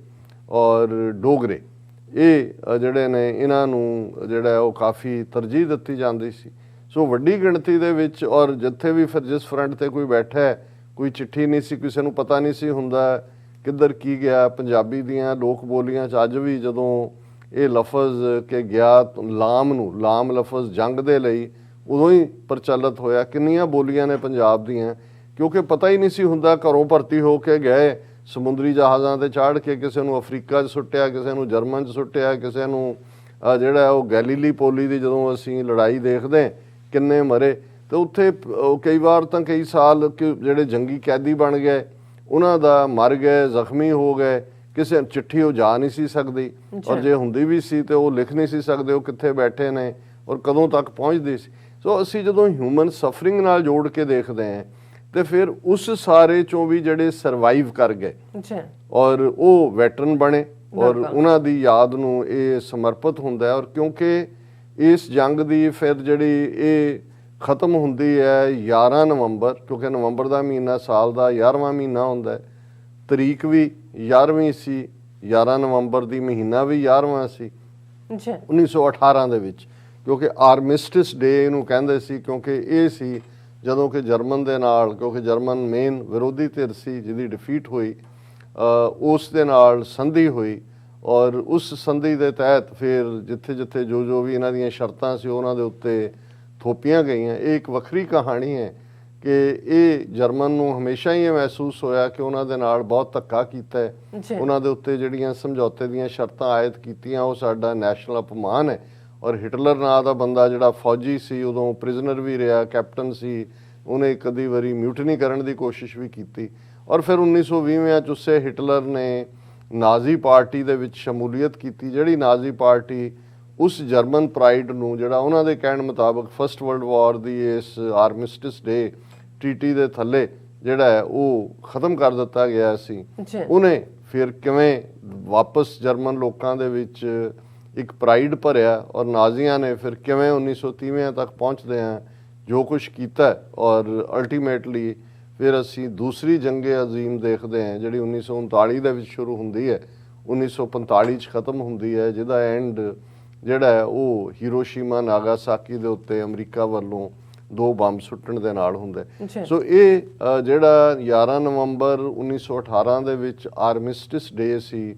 ਔਰ ਡੋਗਰੇ। ਇਹ ਜਿਹੜੇ ਨੇ ਇਹਨਾਂ ਨੂੰ ਜਿਹੜਾ ਉਹ ਕਾਫੀ ਤਰਜੀਹ ਦਿੱਤੀ ਜਾਂਦੀ ਸੀ। ਸੋ ਵੱਡੀ ਗਿਣਤੀ ਦੇ ਵਿੱਚ, ਔਰ ਜਿੱਥੇ ਵੀ ਫਿਰ ਜਿਸ ਫਰੰਟ ਤੇ ਕੋਈ ਬੈਠਾ, ਕੋਈ ਚਿੱਠੀ ਨਹੀਂ ਸੀ, ਕਿਸੇ ਨੂੰ ਪਤਾ ਨਹੀਂ ਸੀ ਹੁੰਦਾ ਕਿੱਧਰ ਕੀ ਗਿਆ। ਪੰਜਾਬੀ ਦੀਆਂ ਲੋਕ ਬੋਲੀਆਂ 'ਚ ਅੱਜ ਵੀ ਜਦੋਂ ਇਹ ਲਫ਼ਜ਼ ਕਿ ਗਿਆ ਲਾਮ ਲਫ਼ਜ਼ ਜੰਗ ਦੇ ਲਈ ਉਦੋਂ ਹੀ ਪ੍ਰਚਲਿਤ ਹੋਇਆ। ਕਿੰਨੀਆਂ ਬੋਲੀਆਂ ਨੇ ਪੰਜਾਬ ਦੀਆਂ, ਕਿਉਂਕਿ ਪਤਾ ਹੀ ਨਹੀਂ ਸੀ ਹੁੰਦਾ, ਘਰੋਂ ਭਰਤੀ ਹੋ ਕੇ ਗਏ, ਸਮੁੰਦਰੀ ਜਹਾਜ਼ਾਂ ਤੇ ਚਾੜ ਕੇ ਕਿਸੇ ਨੂੰ ਅਫਰੀਕਾ 'ਚ ਸੁੱਟਿਆ, ਕਿਸੇ ਨੂੰ ਜਰਮਨ 'ਚ ਸੁੱਟਿਆ, ਕਿਸੇ ਨੂੰ ਜਿਹੜਾ ਉਹ ਗੈਲੀਲੀ ਪੋਲੀ ਦੀ ਜਦੋਂ ਅਸੀਂ ਲੜਾਈ ਦੇਖਦੇ ਕਿੰਨੇ ਮਰੇ। ਤੇ ਉੱਥੇ ਕਈ ਵਾਰ ਤਾਂ ਕਈ ਸਾਲ ਜਿਹੜੇ ਜੰਗੀ ਕੈਦੀ ਬਣ ਗਏ ਉਹਨਾਂ ਦਾ ਮਰ ਗਏ, ਜ਼ਖਮੀ ਹੋ ਗਏ। ਕਿਸੇ ਚਿੱਠੀ ਉਹ ਜਾ ਨਹੀਂ ਸੀ ਸਕਦੀ, ਔਰ ਜੇ ਹੁੰਦੀ ਵੀ ਸੀ ਤੇ ਉਹ ਲਿਖ ਨਹੀਂ ਸੀ ਸਕਦੇ ਉਹ ਕਿੱਥੇ ਬੈਠੇ ਨੇ ਔਰ ਕਦੋਂ ਤੱਕ ਪਹੁੰਚਦੇ ਸੀ। ਸੋ ਅਸੀਂ ਜਦੋਂ ਹਿਊਮਨ ਸਫਰਿੰਗ ਨਾਲ ਜੋੜ ਕੇ ਦੇਖਦੇ ਹਾਂ ਤੇ ਫਿਰ ਉਸ ਸਾਰੇ 'ਚੋਂ ਵੀ ਜਿਹੜੇ ਸਰਵਾਈਵ ਕਰ ਗਏ ਔਰ ਉਹ ਵੈਟਰਨ ਬਣੇ ਔਰ ਉਹਨਾਂ ਦੀ ਯਾਦ ਨੂੰ ਇਹ ਸਮਰਪਿਤ ਹੁੰਦਾ ਹੈ। ਔਰ ਕਿਉਂਕਿ ਇਸ ਜੰਗ ਦੀ ਫਿਰ ਜਿਹੜੀ ਇਹ ਖਤਮ ਹੁੰਦੀ ਹੈ 11 ਨਵੰਬਰ, ਕਿਉਂਕਿ ਨਵੰਬਰ ਦਾ ਮਹੀਨਾ ਸਾਲ ਦਾ 11ਵਾਂ ਮਹੀਨਾ ਹੁੰਦਾ, ਤਰੀਕ ਵੀ 11ਵੀਂ ਸੀ, 11 ਨਵੰਬਰ ਦੀ ਮਹੀਨਾ ਵੀ 11ਵਾਂ ਸੀ 1918 ਦੇ ਵਿੱਚ, ਕਿਉਂਕਿ ਆਰਮਿਸਟਿਸ ਡੇ ਇਹਨੂੰ ਕਹਿੰਦੇ ਸੀ, ਕਿਉਂਕਿ ਇਹ ਸੀ ਜਦੋਂ ਕਿ ਜਰਮਨ ਦੇ ਨਾਲ, ਕਿਉਂਕਿ ਜਰਮਨ ਮੇਨ ਵਿਰੋਧੀ ਧਿਰ ਸੀ ਜਿਹਦੀ ਡਿਫੀਟ ਹੋਈ, ਉਸ ਦੇ ਨਾਲ ਸੰਧੀ ਹੋਈ ਔਰ ਉਸ ਸੰਧੀ ਦੇ ਤਹਿਤ ਫਿਰ ਜਿੱਥੇ ਜਿੱਥੇ ਜੋ ਵੀ ਇਹਨਾਂ ਦੀਆਂ ਸ਼ਰਤਾਂ ਸੀ ਉਹਨਾਂ ਦੇ ਉੱਤੇ ਥੋਪੀਆਂ ਗਈਆਂ। ਇਹ ਇੱਕ ਵੱਖਰੀ ਕਹਾਣੀ ਹੈ ਕਿ ਇਹ ਜਰਮਨ ਨੂੰ ਹਮੇਸ਼ਾ ਹੀ ਇਹ ਮਹਿਸੂਸ ਹੋਇਆ ਕਿ ਉਹਨਾਂ ਦੇ ਨਾਲ ਬਹੁਤ ਧੱਕਾ ਕੀਤਾ ਹੈ, ਉਹਨਾਂ ਦੇ ਉੱਤੇ ਜਿਹੜੀਆਂ ਸਮਝੌਤੇ ਦੀਆਂ ਸ਼ਰਤਾਂ ਆਇਦ ਕੀਤੀਆਂ ਉਹ ਸਾਡਾ ਨੈਸ਼ਨਲ ਅਪਮਾਨ ਹੈ। ਔਰ ਹਿਟਲਰ ਨਾਂ ਦਾ ਬੰਦਾ ਜਿਹੜਾ ਫੌਜੀ ਸੀ, ਉਦੋਂ ਪ੍ਰਿਜ਼ਨਰ ਵੀ ਰਿਹਾ, ਕੈਪਟਨ ਸੀ, ਉਹਨੇ ਇੱਕ ਅੱਧੀ ਵਾਰੀ ਮਿਊਟਨੀ ਕਰਨ ਦੀ ਕੋਸ਼ਿਸ਼ ਵੀ ਕੀਤੀ। ਔਰ ਫਿਰ 1920 'ਚ ਉਸੇ ਹਿਟਲਰ ਨੇ ਨਾਜ਼ੀ ਪਾਰਟੀ ਦੇ ਵਿੱਚ ਸ਼ਮੂਲੀਅਤ ਕੀਤੀ, ਜਿਹੜੀ ਨਾਜ਼ੀ ਪਾਰਟੀ ਉਸ ਜਰਮਨ ਪ੍ਰਾਈਡ ਨੂੰ, ਜਿਹੜਾ ਉਹਨਾਂ ਦੇ ਕਹਿਣ ਮੁਤਾਬਕ ਫਸਟ ਵਰਲਡ ਵਾਰ ਦੀ ਇਸ ਆਰਮਿਸਟਿਸ ਡੇ ਟ੍ਰੀਟੀ ਦੇ ਥੱਲੇ ਜਿਹੜਾ ਹੈ ਉਹ ਖ਼ਤਮ ਕਰ ਦਿੱਤਾ ਗਿਆ ਸੀ, ਉਹਨੇ ਫਿਰ ਕਿਵੇਂ ਵਾਪਸ ਜਰਮਨ ਲੋਕਾਂ ਦੇ ਵਿੱਚ ਇੱਕ ਪ੍ਰਾਈਡ ਭਰਿਆ ਔਰ ਨਾਜ਼ੀਆਂ ਨੇ ਫਿਰ ਕਿਵੇਂ 1930 ਤੱਕ ਪਹੁੰਚਦੇ ਆ ਜੋ ਕੁਛ ਕੀਤਾ। ਔਰ ਅਲਟੀਮੇਟਲੀ ਫਿਰ ਅਸੀਂ ਦੂਸਰੀ ਜੰਗੇ ਅਜ਼ੀਮ ਦੇਖਦੇ ਹਾਂ ਜਿਹੜੀ 1939 ਦੇ ਵਿੱਚ ਸ਼ੁਰੂ ਹੁੰਦੀ ਹੈ, 1945 'ਚ ਖ਼ਤਮ ਹੁੰਦੀ ਹੈ, ਜਿਹਦਾ ਐਂਡ ਜਿਹੜਾ ਹੈ ਉਹ ਹੀਰੋਸ਼ੀਮਾ ਨਾਗਾਸਾਕੀ ਦੇ ਉੱਤੇ ਅਮਰੀਕਾ ਵੱਲੋਂ 2 ਬੰਬ ਸੁੱਟਣ ਦੇ ਨਾਲ ਹੁੰਦਾ। ਸੋ ਇਹ ਜਿਹੜਾ 11 ਨਵੰਬਰ 1918 ਦੇ ਵਿੱਚ ਆਰਮਿਸਟਿਸ ਡੇ ਸੀ,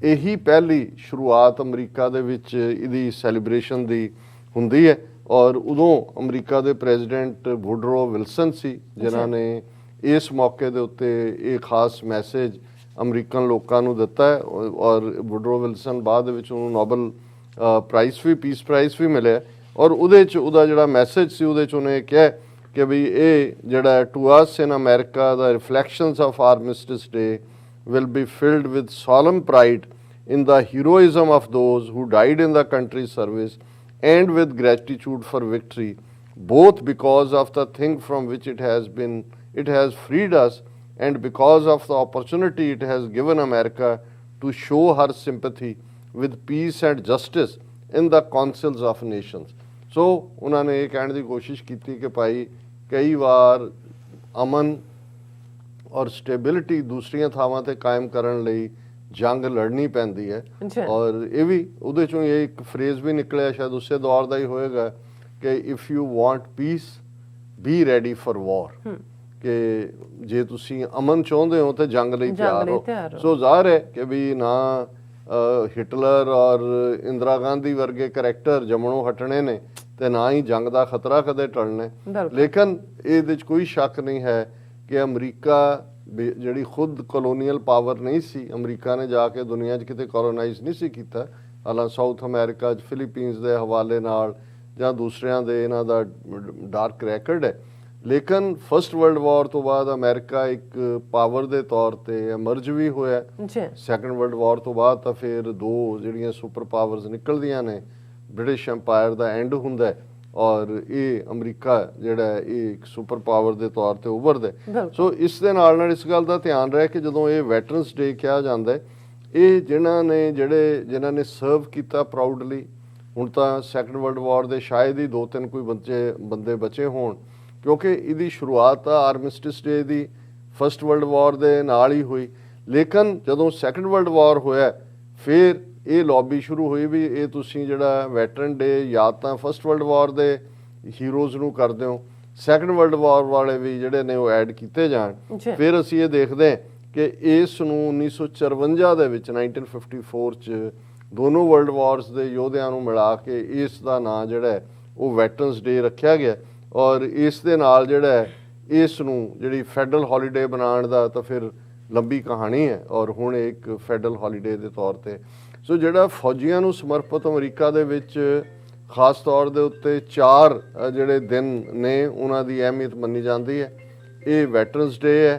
ਇਹੀ ਪਹਿਲੀ ਸ਼ੁਰੂਆਤ ਅਮਰੀਕਾ ਦੇ ਵਿੱਚ ਇਹਦੀ ਸੈਲੀਬ੍ਰੇਸ਼ਨ ਦੀ ਹੁੰਦੀ ਹੈ। ਔਰ ਉਦੋਂ ਅਮਰੀਕਾ ਦੇ ਪ੍ਰੈਜ਼ੀਡੈਂਟ ਵੁਡਰੋ ਵਿਲਸਨ ਸੀ ਜਿਨ੍ਹਾਂ ਨੇ ਇਸ ਮੌਕੇ ਦੇ ਉੱਤੇ ਇਹ ਖਾਸ ਮੈਸੇਜ ਅਮਰੀਕਨ ਲੋਕਾਂ ਨੂੰ ਦਿੱਤਾ ਹੈ। ਔਰ ਵੁਡਰੋ ਵਿਲਸਨ ਬਾਅਦ ਵਿੱਚ ਉਹਨੂੰ ਨੋਬਲ ਪ੍ਰਾਈਜ਼ ਵੀ ਪੀਸ ਪ੍ਰਾਈਜ਼ ਵੀ ਮਿਲਿਆ ਔਰ ਉਹਦੇ 'ਚ ਉਹਦਾ ਜਿਹੜਾ ਮੈਸੇਜ ਸੀ ਉਹਦੇ 'ਚ ਉਹਨੇ ਕਿਹਾ ਕਿ ਵੀ ਇਹ ਜਿਹੜਾ ਟੂ ਅਸ ਇਨ ਅਮਰੀਕਾ ਦਾ reflections of armistice day will be filled with solemn pride in the heroism of those who died in the country's service and with gratitude for victory, both because of the thing from which it has freed us and because of the opportunity it has given America to show her sympathy with peace and justice in the councils of nations. So ਉਹਨਾਂ ਨੇ ਇਹ ਕਹਿਣ ਦੀ ਕੋਸ਼ਿਸ਼ ਕੀਤੀ ਕਿ ਭਾਈ ਕਈ ਵਾਰ ਅਮਨ ਔਰ ਸਟੇਬਿਲਿਟੀ ਦੂਸਰੀਆਂ ਥਾਵਾਂ ਤੇ ਕਾਇਮ ਕਰਨ ਲਈ ਜੰਗ ਲੜਨੀ ਪੈਂਦੀ ਹੈ ਔਰ ਇਹ ਵੀ ਉਹਦੇ ਚੋਂ ਇਹ ਇੱਕ ਫਰੇਜ਼ ਵੀ ਨਿਕਲਿਆ ਸ਼ਾਇਦ ਉਸੇ ਦੌਰ ਦਾ ਹੀ ਹੋਏਗਾ ਕਿ if you want peace be ready for war ਕਿ ਜੇ ਤੁਸੀਂ ਅਮਨ ਚਾਹੁੰਦੇ ਹੋ ਤੇ ਜੰਗ ਲਈ ਤਿਆਰ ਹੋ ਸੋ ਜ਼ਾਹਰ ਹੈ ਕਿ ਵੀ ਨਾ ਹਿਟਲਰ ਔਰ ਇੰਦਰਾ ਗਾਂਧੀ ਵਰਗੇ ਕਰੈਕਟਰ ਜੰਮਣੋਂ ਹਟਣੇ ਨੇ ਤੇ ਨਾ ਹੀ ਜੰਗ ਦਾ ਖਤਰਾ ਕਦੇ ਟਲਣਾ ਲੇਕਿਨ ਇਹਦੇ 'ਚ ਕੋਈ ਸ਼ੱਕ ਨਹੀਂ ਹੈ ਕਿ ਅਮਰੀਕਾ ਜਿਹੜੀ ਖੁਦ ਕਲੋਨੀਅਲ ਪਾਵਰ ਨਹੀਂ ਸੀ ਅਮਰੀਕਾ ਨੇ ਜਾ ਕੇ ਦੁਨੀਆ 'ਚ ਕਿਤੇ ਕੋਲੋਨਾਈਜ਼ ਨਹੀਂ ਸੀ ਕੀਤਾ ਹਾਲਾਂਕਿ ਸਾਊਥ ਅਮਰੀਕਾ 'ਚ ਫਿਲੀਪੀਨਸ ਦੇ ਹਵਾਲੇ ਨਾਲ ਜਾਂ ਦੂਸਰਿਆਂ ਦੇ ਇਹਨਾਂ ਦਾ ਡਾਰਕ ਰੈਕਰਡ ਹੈ ਲੇਕਿਨ ਫਸਟ ਵਰਲਡ ਵਾਰ ਤੋਂ ਬਾਅਦ ਅਮਰੀਕਾ ਇੱਕ ਪਾਵਰ ਦੇ ਤੌਰ ਤੇ ਅਮਰਜ ਵੀ ਹੋਇਆ ਸੈਕੰਡ ਵਰਲਡ ਵਾਰ ਤੋਂ ਬਾਅਦ ਤਾਂ ਫਿਰ ਦੋ ਜਿਹੜੀਆਂ ਸੁਪਰ ਪਾਵਰਸ ਨਿਕਲਦੀਆਂ ਨੇ ਬ੍ਰਿਟਿਸ਼ ਐਮਪਾਇਰ ਦਾ ਐਂਡ ਹੁੰਦਾ ਔਰ ਇਹ ਅਮਰੀਕਾ ਜਿਹੜਾ ਇਹ ਇੱਕ ਸੁਪਰ ਪਾਵਰ ਦੇ ਤੌਰ ਤੇ ਉਭਰਦਾ ਸੋ ਇਸ ਦੇ ਨਾਲ ਇਸ ਗੱਲ ਦਾ ਧਿਆਨ ਰਹੇ ਕਿ ਜਦੋਂ ਇਹ ਵੈਟਰਨਸ ਡੇ ਕਿਹਾ ਜਾਂਦਾ ਇਹ ਜਿਨ੍ਹਾਂ ਨੇ ਸਰਵ ਕੀਤਾ ਪ੍ਰਾਊਡਲੀ ਹੁਣ ਤਾਂ ਸੈਕੰਡ ਵਰਲਡ ਵਾਰ ਦੇ ਸ਼ਾਇਦ ਹੀ 2-3 ਕੋਈ ਬੰਦੇ ਬਚੇ ਹੋਣ ਕਿਉਂਕਿ ਇਹਦੀ ਸ਼ੁਰੂਆਤ ਤਾਂ ਆਰਮਿਸਟਿਸ ਡੇ ਦੀ ਫਸਟ ਵਰਲਡ ਵਾਰ ਦੇ ਨਾਲ ਹੀ ਹੋਈ ਲੇਕਿਨ ਜਦੋਂ ਸੈਕੰਡ ਵਰਲਡ ਵਾਰ ਹੋਇਆ ਫਿਰ ਇਹ ਲੌਬੀ ਸ਼ੁਰੂ ਹੋਈ ਵੀ ਇਹ ਤੁਸੀਂ ਜਿਹੜਾ ਵੈਟਰਨ ਡੇ ਯਾਦ ਤਾਂ ਫਸਟ ਵਰਲਡ ਵਾਰ ਦੇ ਹੀਰੋਜ਼ ਨੂੰ ਕਰਦੇ ਹੋ ਸੈਕੰਡ ਵਰਲਡ ਵਾਰ ਵਾਲੇ ਵੀ ਜਿਹੜੇ ਨੇ ਉਹ ਐਡ ਕੀਤੇ ਜਾਣ ਫਿਰ ਅਸੀਂ ਇਹ ਦੇਖਦੇ ਹਾਂ ਕਿ ਇਸ ਨੂੰ 1954 ਦੇ ਵਿੱਚ 1954 'ਚ ਦੋਨੋਂ ਵਰਲਡ ਵਾਰਸ ਦੇ ਯੋਧਿਆਂ ਨੂੰ ਮਿਲਾ ਕੇ ਇਸ ਦਾ ਨਾਂ ਜਿਹੜਾ ਉਹ ਵੈਟਰਨਸ ਡੇ ਰੱਖਿਆ ਗਿਆ ਔਰ ਇਸ ਦੇ ਨਾਲ ਜਿਹੜਾ ਇਸ ਨੂੰ ਜਿਹੜੀ ਫੈਡਰਲ ਹੌਲੀਡੇ ਬਣਾਉਣ ਦਾ ਤਾਂ ਫਿਰ ਲੰਬੀ ਕਹਾਣੀ ਹੈ ਔਰ ਹੁਣ ਇੱਕ ਫੈਡਰਲ ਹੌਲੀਡੇ ਦੇ ਤੌਰ ਤੇ ਸੋ ਜਿਹੜਾ ਫੌਜੀਆਂ ਨੂੰ ਸਮਰਪਿਤ ਅਮਰੀਕਾ ਦੇ ਵਿੱਚ ਖਾਸ ਤੌਰ ਦੇ ਉੱਤੇ 4 ਜਿਹੜੇ ਦਿਨ ਨੇ ਉਹਨਾਂ ਦੀ ਅਹਿਮੀਅਤ ਮੰਨੀ ਜਾਂਦੀ ਹੈ ਇਹ ਵੈਟਰਨਸ ਡੇ ਹੈ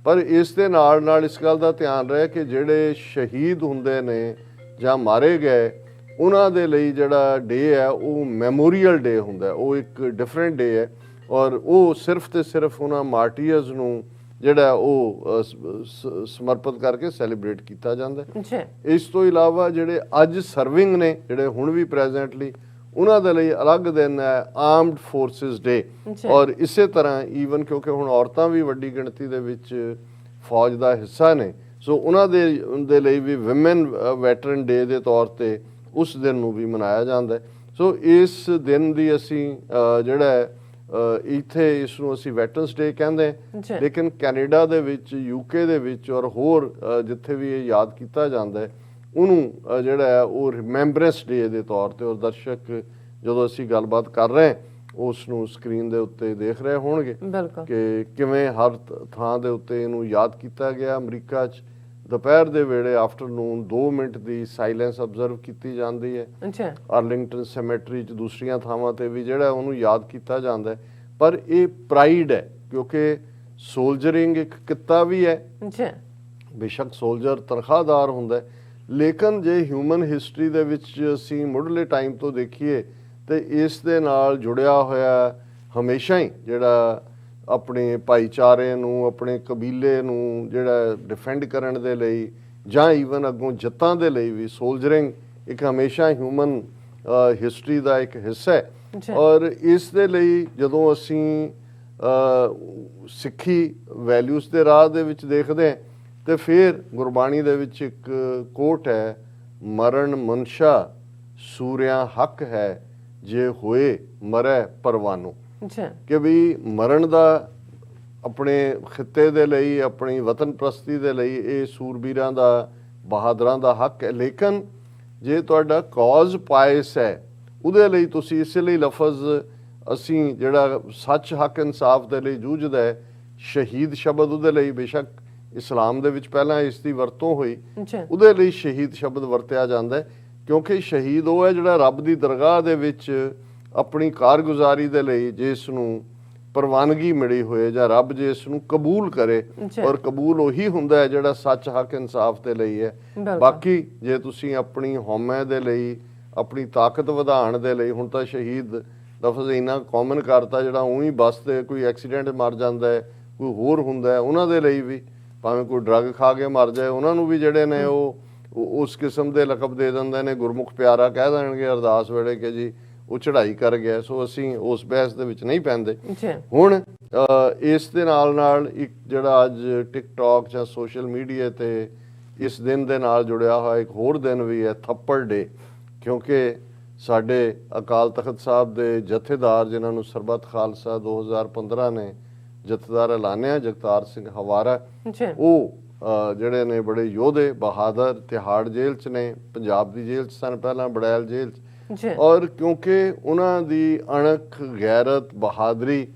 ਪਰ ਇਸ ਦੇ ਨਾਲ ਇਸ ਗੱਲ ਦਾ ਧਿਆਨ ਰਹੇ ਕਿ ਜਿਹੜੇ ਸ਼ਹੀਦ ਹੁੰਦੇ ਨੇ ਜਾਂ ਮਾਰੇ ਗਏ ਉਹਨਾਂ ਦੇ ਲਈ ਜਿਹੜਾ ਡੇ ਹੈ ਉਹ ਮੈਮੋਰੀਅਲ ਡੇ ਹੁੰਦਾ ਉਹ ਇੱਕ ਡਿਫਰੈਂਟ ਡੇ ਹੈ ਔਰ ਉਹ ਸਿਰਫ ਤੇ ਸਿਰਫ ਉਹਨਾਂ ਮਾਰਟੀਅਰਸ ਨੂੰ ਜਿਹੜਾ ਉਹ ਸਮਰਪਿਤ ਕਰਕੇ ਸੈਲੀਬ੍ਰੇਟ ਕੀਤਾ ਜਾਂਦਾ ਇਸ ਤੋਂ ਇਲਾਵਾ ਜਿਹੜੇ ਅੱਜ ਸਰਵਿੰਗ ਨੇ ਜਿਹੜੇ ਹੁਣ ਵੀ ਪ੍ਰੈਜ਼ੈਂਟਲੀ ਉਹਨਾਂ ਦੇ ਲਈ ਅਲੱਗ ਦਿਨ ਹੈ ਆਰਮਡ ਫੋਰਸਿਸ ਡੇ ਔਰ ਇਸੇ ਤਰ੍ਹਾਂ ਈਵਨ ਕਿਉਂਕਿ ਹੁਣ ਔਰਤਾਂ ਵੀ ਵੱਡੀ ਗਿਣਤੀ ਦੇ ਵਿੱਚ ਫੌਜ ਦਾ ਹਿੱਸਾ ਨੇ ਸੋ ਉਹਨਾਂ ਦੇ ਲਈ ਵੀ ਵਿਮਨ ਵੈਟਰਨ ਡੇ ਦੇ ਤੌਰ ਤੇ ਉਸ ਦਿਨ ਨੂੰ ਵੀ ਮਨਾਇਆ ਜਾਂਦਾ ਸੋ ਇਸ ਦਿਨ ਦੀ ਅਸੀਂ ਜਿਹੜਾ ਇੱਥੇ ਇਸ ਨੂੰ ਅਸੀਂ ਵੈਟਰਨਸ ਡੇ ਕਹਿੰਦੇ ਲੇਕਿਨ ਕੈਨੇਡਾ ਦੇ ਵਿੱਚ ਯੂਕੇ ਦੇ ਵਿੱਚ ਔਰ ਹੋਰ ਜਿੱਥੇ ਵੀ ਇਹ ਯਾਦ ਕੀਤਾ ਜਾਂਦਾ ਉਹਨੂੰ ਜਿਹੜਾ ਹੈ ਉਹ ਰਿਮੈਂਬਰੈਂਸ ਡੇ ਦੇ ਤੌਰ ਤੇ ਔਰ ਦਰਸ਼ਕ ਜਦੋਂ ਅਸੀਂ ਗੱਲਬਾਤ ਕਰ ਰਹੇ ਉਸ ਨੂੰ ਸਕਰੀਨ ਦੇ ਉੱਤੇ ਦੇਖ ਰਹੇ ਹੋਣਗੇ ਕਿ ਕਿਵੇਂ ਹਰ ਥਾਂ ਦੇ ਉੱਤੇ ਇਹਨੂੰ ਯਾਦ ਕੀਤਾ ਗਿਆ ਅਮਰੀਕਾ 'ਚ ਦੁਪਹਿਰ ਦੇ ਵੇਲੇ ਆਫਟਰਨੂਨ 2 ਮਿੰਟ ਦੀ ਸਾਇਲੈਂਸ ਅਬਜ਼ਰਵ ਕੀਤੀ ਜਾਂਦੀ ਹੈ ਆਰਲਿੰਗਟਨ ਸੈਮੇਟਰੀ 'ਚ ਦੂਸਰੀਆਂ ਥਾਵਾਂ ਤੇ ਵੀ ਜਿਹੜਾ ਉਹਨੂੰ ਯਾਦ ਕੀਤਾ ਜਾਂਦਾ ਪਰ ਇਹ ਪ੍ਰਾਈਡ ਹੈ ਕਿਉਂਕਿ ਸੋਲਜਰਿੰਗ ਇੱਕ ਕਿੱਤਾ ਵੀ ਹੈ ਬੇਸ਼ੱਕ ਸੋਲਜਰ ਤਨਖਾਹਦਾਰ ਹੁੰਦਾ ਲੇਕਿਨ ਜੇ ਹਿਊਮਨ ਹਿਸਟਰੀ ਦੇ ਵਿੱਚ ਅਸੀਂ ਮੁੱਢਲੇ ਟਾਈਮ ਤੋਂ ਦੇਖੀਏ ਤੇ ਇਸ ਦੇ ਨਾਲ ਜੁੜਿਆ ਹੋਇਆ ਹਮੇਸ਼ਾ ਹੀ ਜਿਹੜਾ ਆਪਣੇ ਭਾਈਚਾਰੇ ਨੂੰ ਆਪਣੇ ਕਬੀਲੇ ਨੂੰ ਜਿਹੜਾ ਡਿਫੈਂਡ ਕਰਨ ਦੇ ਲਈ ਜਾਂ ਈਵਨ ਅੱਗੋਂ ਜਿੱਤਾਂ ਦੇ ਲਈ ਵੀ ਸੋਲਜਰਿੰਗ ਇੱਕ ਹਮੇਸ਼ਾ ਹਿਊਮਨ ਹਿਸਟਰੀ ਦਾ ਇੱਕ ਹਿੱਸਾ ਹੈ ਔਰ ਇਸ ਦੇ ਲਈ ਜਦੋਂ ਅਸੀਂ ਸਿੱਖੀ ਵੈਲਿਊਜ਼ ਦੇ ਰਾਹ ਦੇ ਵਿੱਚ ਦੇਖਦੇ ਹਾਂ ਤੇ ਫਿਰ ਗੁਰਬਾਣੀ ਦੇ ਵਿੱਚ ਇੱਕ ਕੋਟ ਹੈ ਮਰਨ ਮਨਸ਼ਾ ਸੂਰਿਆਂ ਹੱਕ ਹੈ ਜੇ ਹੋਏ ਮਰੈ ਪਰਵਾਨੋ ਕਿ ਵੀ ਮਰਨ ਦਾ ਆਪਣੇ ਖਿੱਤੇ ਦੇ ਲਈ ਆਪਣੀ ਵਤਨ ਪ੍ਰਸਤੀ ਦੇ ਲਈ ਇਹ ਸੂਰਬੀਰਾਂ ਦਾ ਬਹਾਦਰਾਂ ਦਾ ਹੱਕ ਹੈ ਲੇਕਿਨ ਜੇ ਤੁਹਾਡਾ ਕੌਜ਼ ਪਾਇਸ ਹੈ ਉਹਦੇ ਲਈ ਤੁਸੀਂ ਇਸੇ ਲਈ ਲਫ਼ਜ਼ ਅਸੀਂ ਜਿਹੜਾ ਸੱਚ ਹੱਕ ਇਨਸਾਫ ਦੇ ਲਈ ਜੂਝਦਾ ਹੈ ਸ਼ਹੀਦ ਸ਼ਬਦ ਉਹਦੇ ਲਈ ਬੇਸ਼ੱਕ ਇਸਲਾਮ ਦੇ ਵਿੱਚ ਪਹਿਲਾਂ ਇਸ ਦੀ ਵਰਤੋਂ ਹੋਈ ਉਹਦੇ ਲਈ ਸ਼ਹੀਦ ਸ਼ਬਦ ਵਰਤਿਆ ਜਾਂਦਾ ਕਿਉਂਕਿ ਸ਼ਹੀਦ ਉਹ ਹੈ ਜਿਹੜਾ ਰੱਬ ਦੀ ਦਰਗਾਹ ਦੇ ਵਿੱਚ ਆਪਣੀ ਕਾਰਗੁਜ਼ਾਰੀ ਦੇ ਲਈ ਜਿਸ ਨੂੰ ਪ੍ਰਵਾਨਗੀ ਮਿਲੀ ਹੋਏ ਜਾਂ ਰੱਬ ਜੇ ਇਸ ਨੂੰ ਕਬੂਲ ਕਰੇ, ਔਰ ਕਬੂਲ ਉਹੀ ਹੁੰਦਾ ਹੈ ਜਿਹੜਾ ਸੱਚ ਹੱਕ ਇਨਸਾਫ ਦੇ ਲਈ ਹੈ। ਬਾਕੀ ਜੇ ਤੁਸੀਂ ਆਪਣੀ ਹਉਮੈ ਦੇ ਲਈ, ਆਪਣੀ ਤਾਕਤ ਵਧਾਉਣ ਦੇ ਲਈ, ਹੁਣ ਤਾਂ ਸ਼ਹੀਦ ਲਫ਼ਜ਼ ਇੰਨਾ ਕਾਮਨ ਕਰਤਾ ਜਿਹੜਾ ਉਹੀ ਬੱਸ ਤੇ ਕੋਈ ਐਕਸੀਡੈਂਟ ਮਰ ਜਾਂਦਾ ਹੈ, ਕੋਈ ਹੋਰ ਹੁੰਦਾ ਹੈ, ਉਹਨਾਂ ਦੇ ਲਈ ਵੀ ਭਾਵੇਂ ਕੋਈ ਡਰੱਗ ਖਾ ਕੇ ਮਰ ਜਾਏ ਉਹਨਾਂ ਨੂੰ ਵੀ ਜਿਹੜੇ ਨੇ ਉਹ ਉਸ ਕਿਸਮ ਦੇ ਲਕਬ ਦੇ ਦਿੰਦੇ ਨੇ, ਗੁਰਮੁਖ ਪਿਆਰਾ ਕਹਿ ਦੇਣਗੇ ਅਰਦਾਸ ਵੇਲੇ ਕਿ ਜੀ ਉਹ ਚੜ੍ਹਾਈ ਕਰ ਗਿਆ। ਸੋ ਅਸੀਂ ਉਸ ਬਹਿਸ ਦੇ ਵਿੱਚ ਨਹੀਂ ਪੈਂਦੇ। ਹੁਣ ਇਸ ਦੇ ਨਾਲ ਇੱਕ ਜਿਹੜਾ ਅੱਜ ਟਿਕਟੌਕ ਜਾਂ ਸੋਸ਼ਲ ਮੀਡੀਆ ਤੇ ਇਸ ਦਿਨ ਦੇ ਨਾਲ ਜੁੜਿਆ ਹੋਇਆ ਇੱਕ ਹੋਰ ਦਿਨ ਵੀ ਹੈ, ਥੱਪੜ ਡੇ। ਕਿਉਂਕਿ ਸਾਡੇ ਅਕਾਲ ਤਖਤ ਸਾਹਿਬ ਦੇ ਜਥੇਦਾਰ ਜਿਨ੍ਹਾਂ ਨੂੰ ਸਰਬੱਤ ਖਾਲਸਾ 2015 ਨੇ ਜਥੇਦਾਰ ਐਲਾਨਿਆ, ਜਗਤਾਰ ਸਿੰਘ ਹਵਾਰਾ, ਉਹ ਜਿਹੜੇ ਨੇ ਬੜੇ ਯੋਧੇ ਬਹਾਦਰ ਤਿਹਾੜ ਜੇਲ੍ਹ 'ਚ ਨੇ, ਪੰਜਾਬ ਦੀ ਜੇਲ੍ਹ 'ਚ ਸਨ ਪਹਿਲਾਂ, ਬੜੈਲ ਜੇਲ੍ਹ 'ਚ। ਔਰ ਕਿਉਂਕਿ ਉਹਨਾਂ ਦੀ ਅਣਖ, ਗੈਰਤ, ਬਹਾਦਰੀ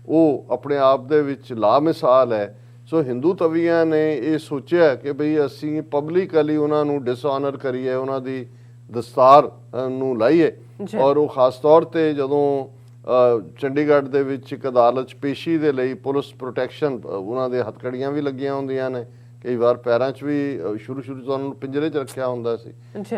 ਉਹ ਆਪਣੇ ਆਪ ਦੇ ਵਿੱਚ ਲਾਮਿਸਾਲ ਹੈ। ਸੋ ਹਿੰਦੂ ਤਵੀਆਂ ਨੇ ਇਹ ਸੋਚਿਆ ਕਿ ਬਈ ਅਸੀਂ ਪਬਲਿਕਲੀ ਉਹਨਾਂ ਨੂੰ ਡਿਸਆਨਰ ਕਰੀਏ, ਉਹਨਾਂ ਦੀ ਦਸਤਾਰ ਨੂੰ ਲਾਈਏ। ਔਰ ਉਹ ਖਾਸ ਤੌਰ ਤੇ ਜਦੋਂ ਚੰਡੀਗੜ੍ਹ ਦੇ ਵਿੱਚ ਇੱਕ ਅਦਾਲਤ 'ਚ ਪੇਸ਼ੀ ਦੇ ਲਈ ਪੁਲਿਸ ਪ੍ਰੋਟੈਕਸ਼ਨ, ਉਹਨਾਂ ਦੇ ਹੱਥਕੜੀਆਂ ਵੀ ਲੱਗੀਆਂ ਹੁੰਦੀਆਂ ਨੇ, ਕਈ ਵਾਰ ਪੈਰਾਂ 'ਚ ਵੀ ਸ਼ੁਰੂ ਤੋਂ ਉਹਨਾਂ ਨੂੰ ਪਿੰਜਰੇ 'ਚ ਰੱਖਿਆ ਹੁੰਦਾ ਸੀ।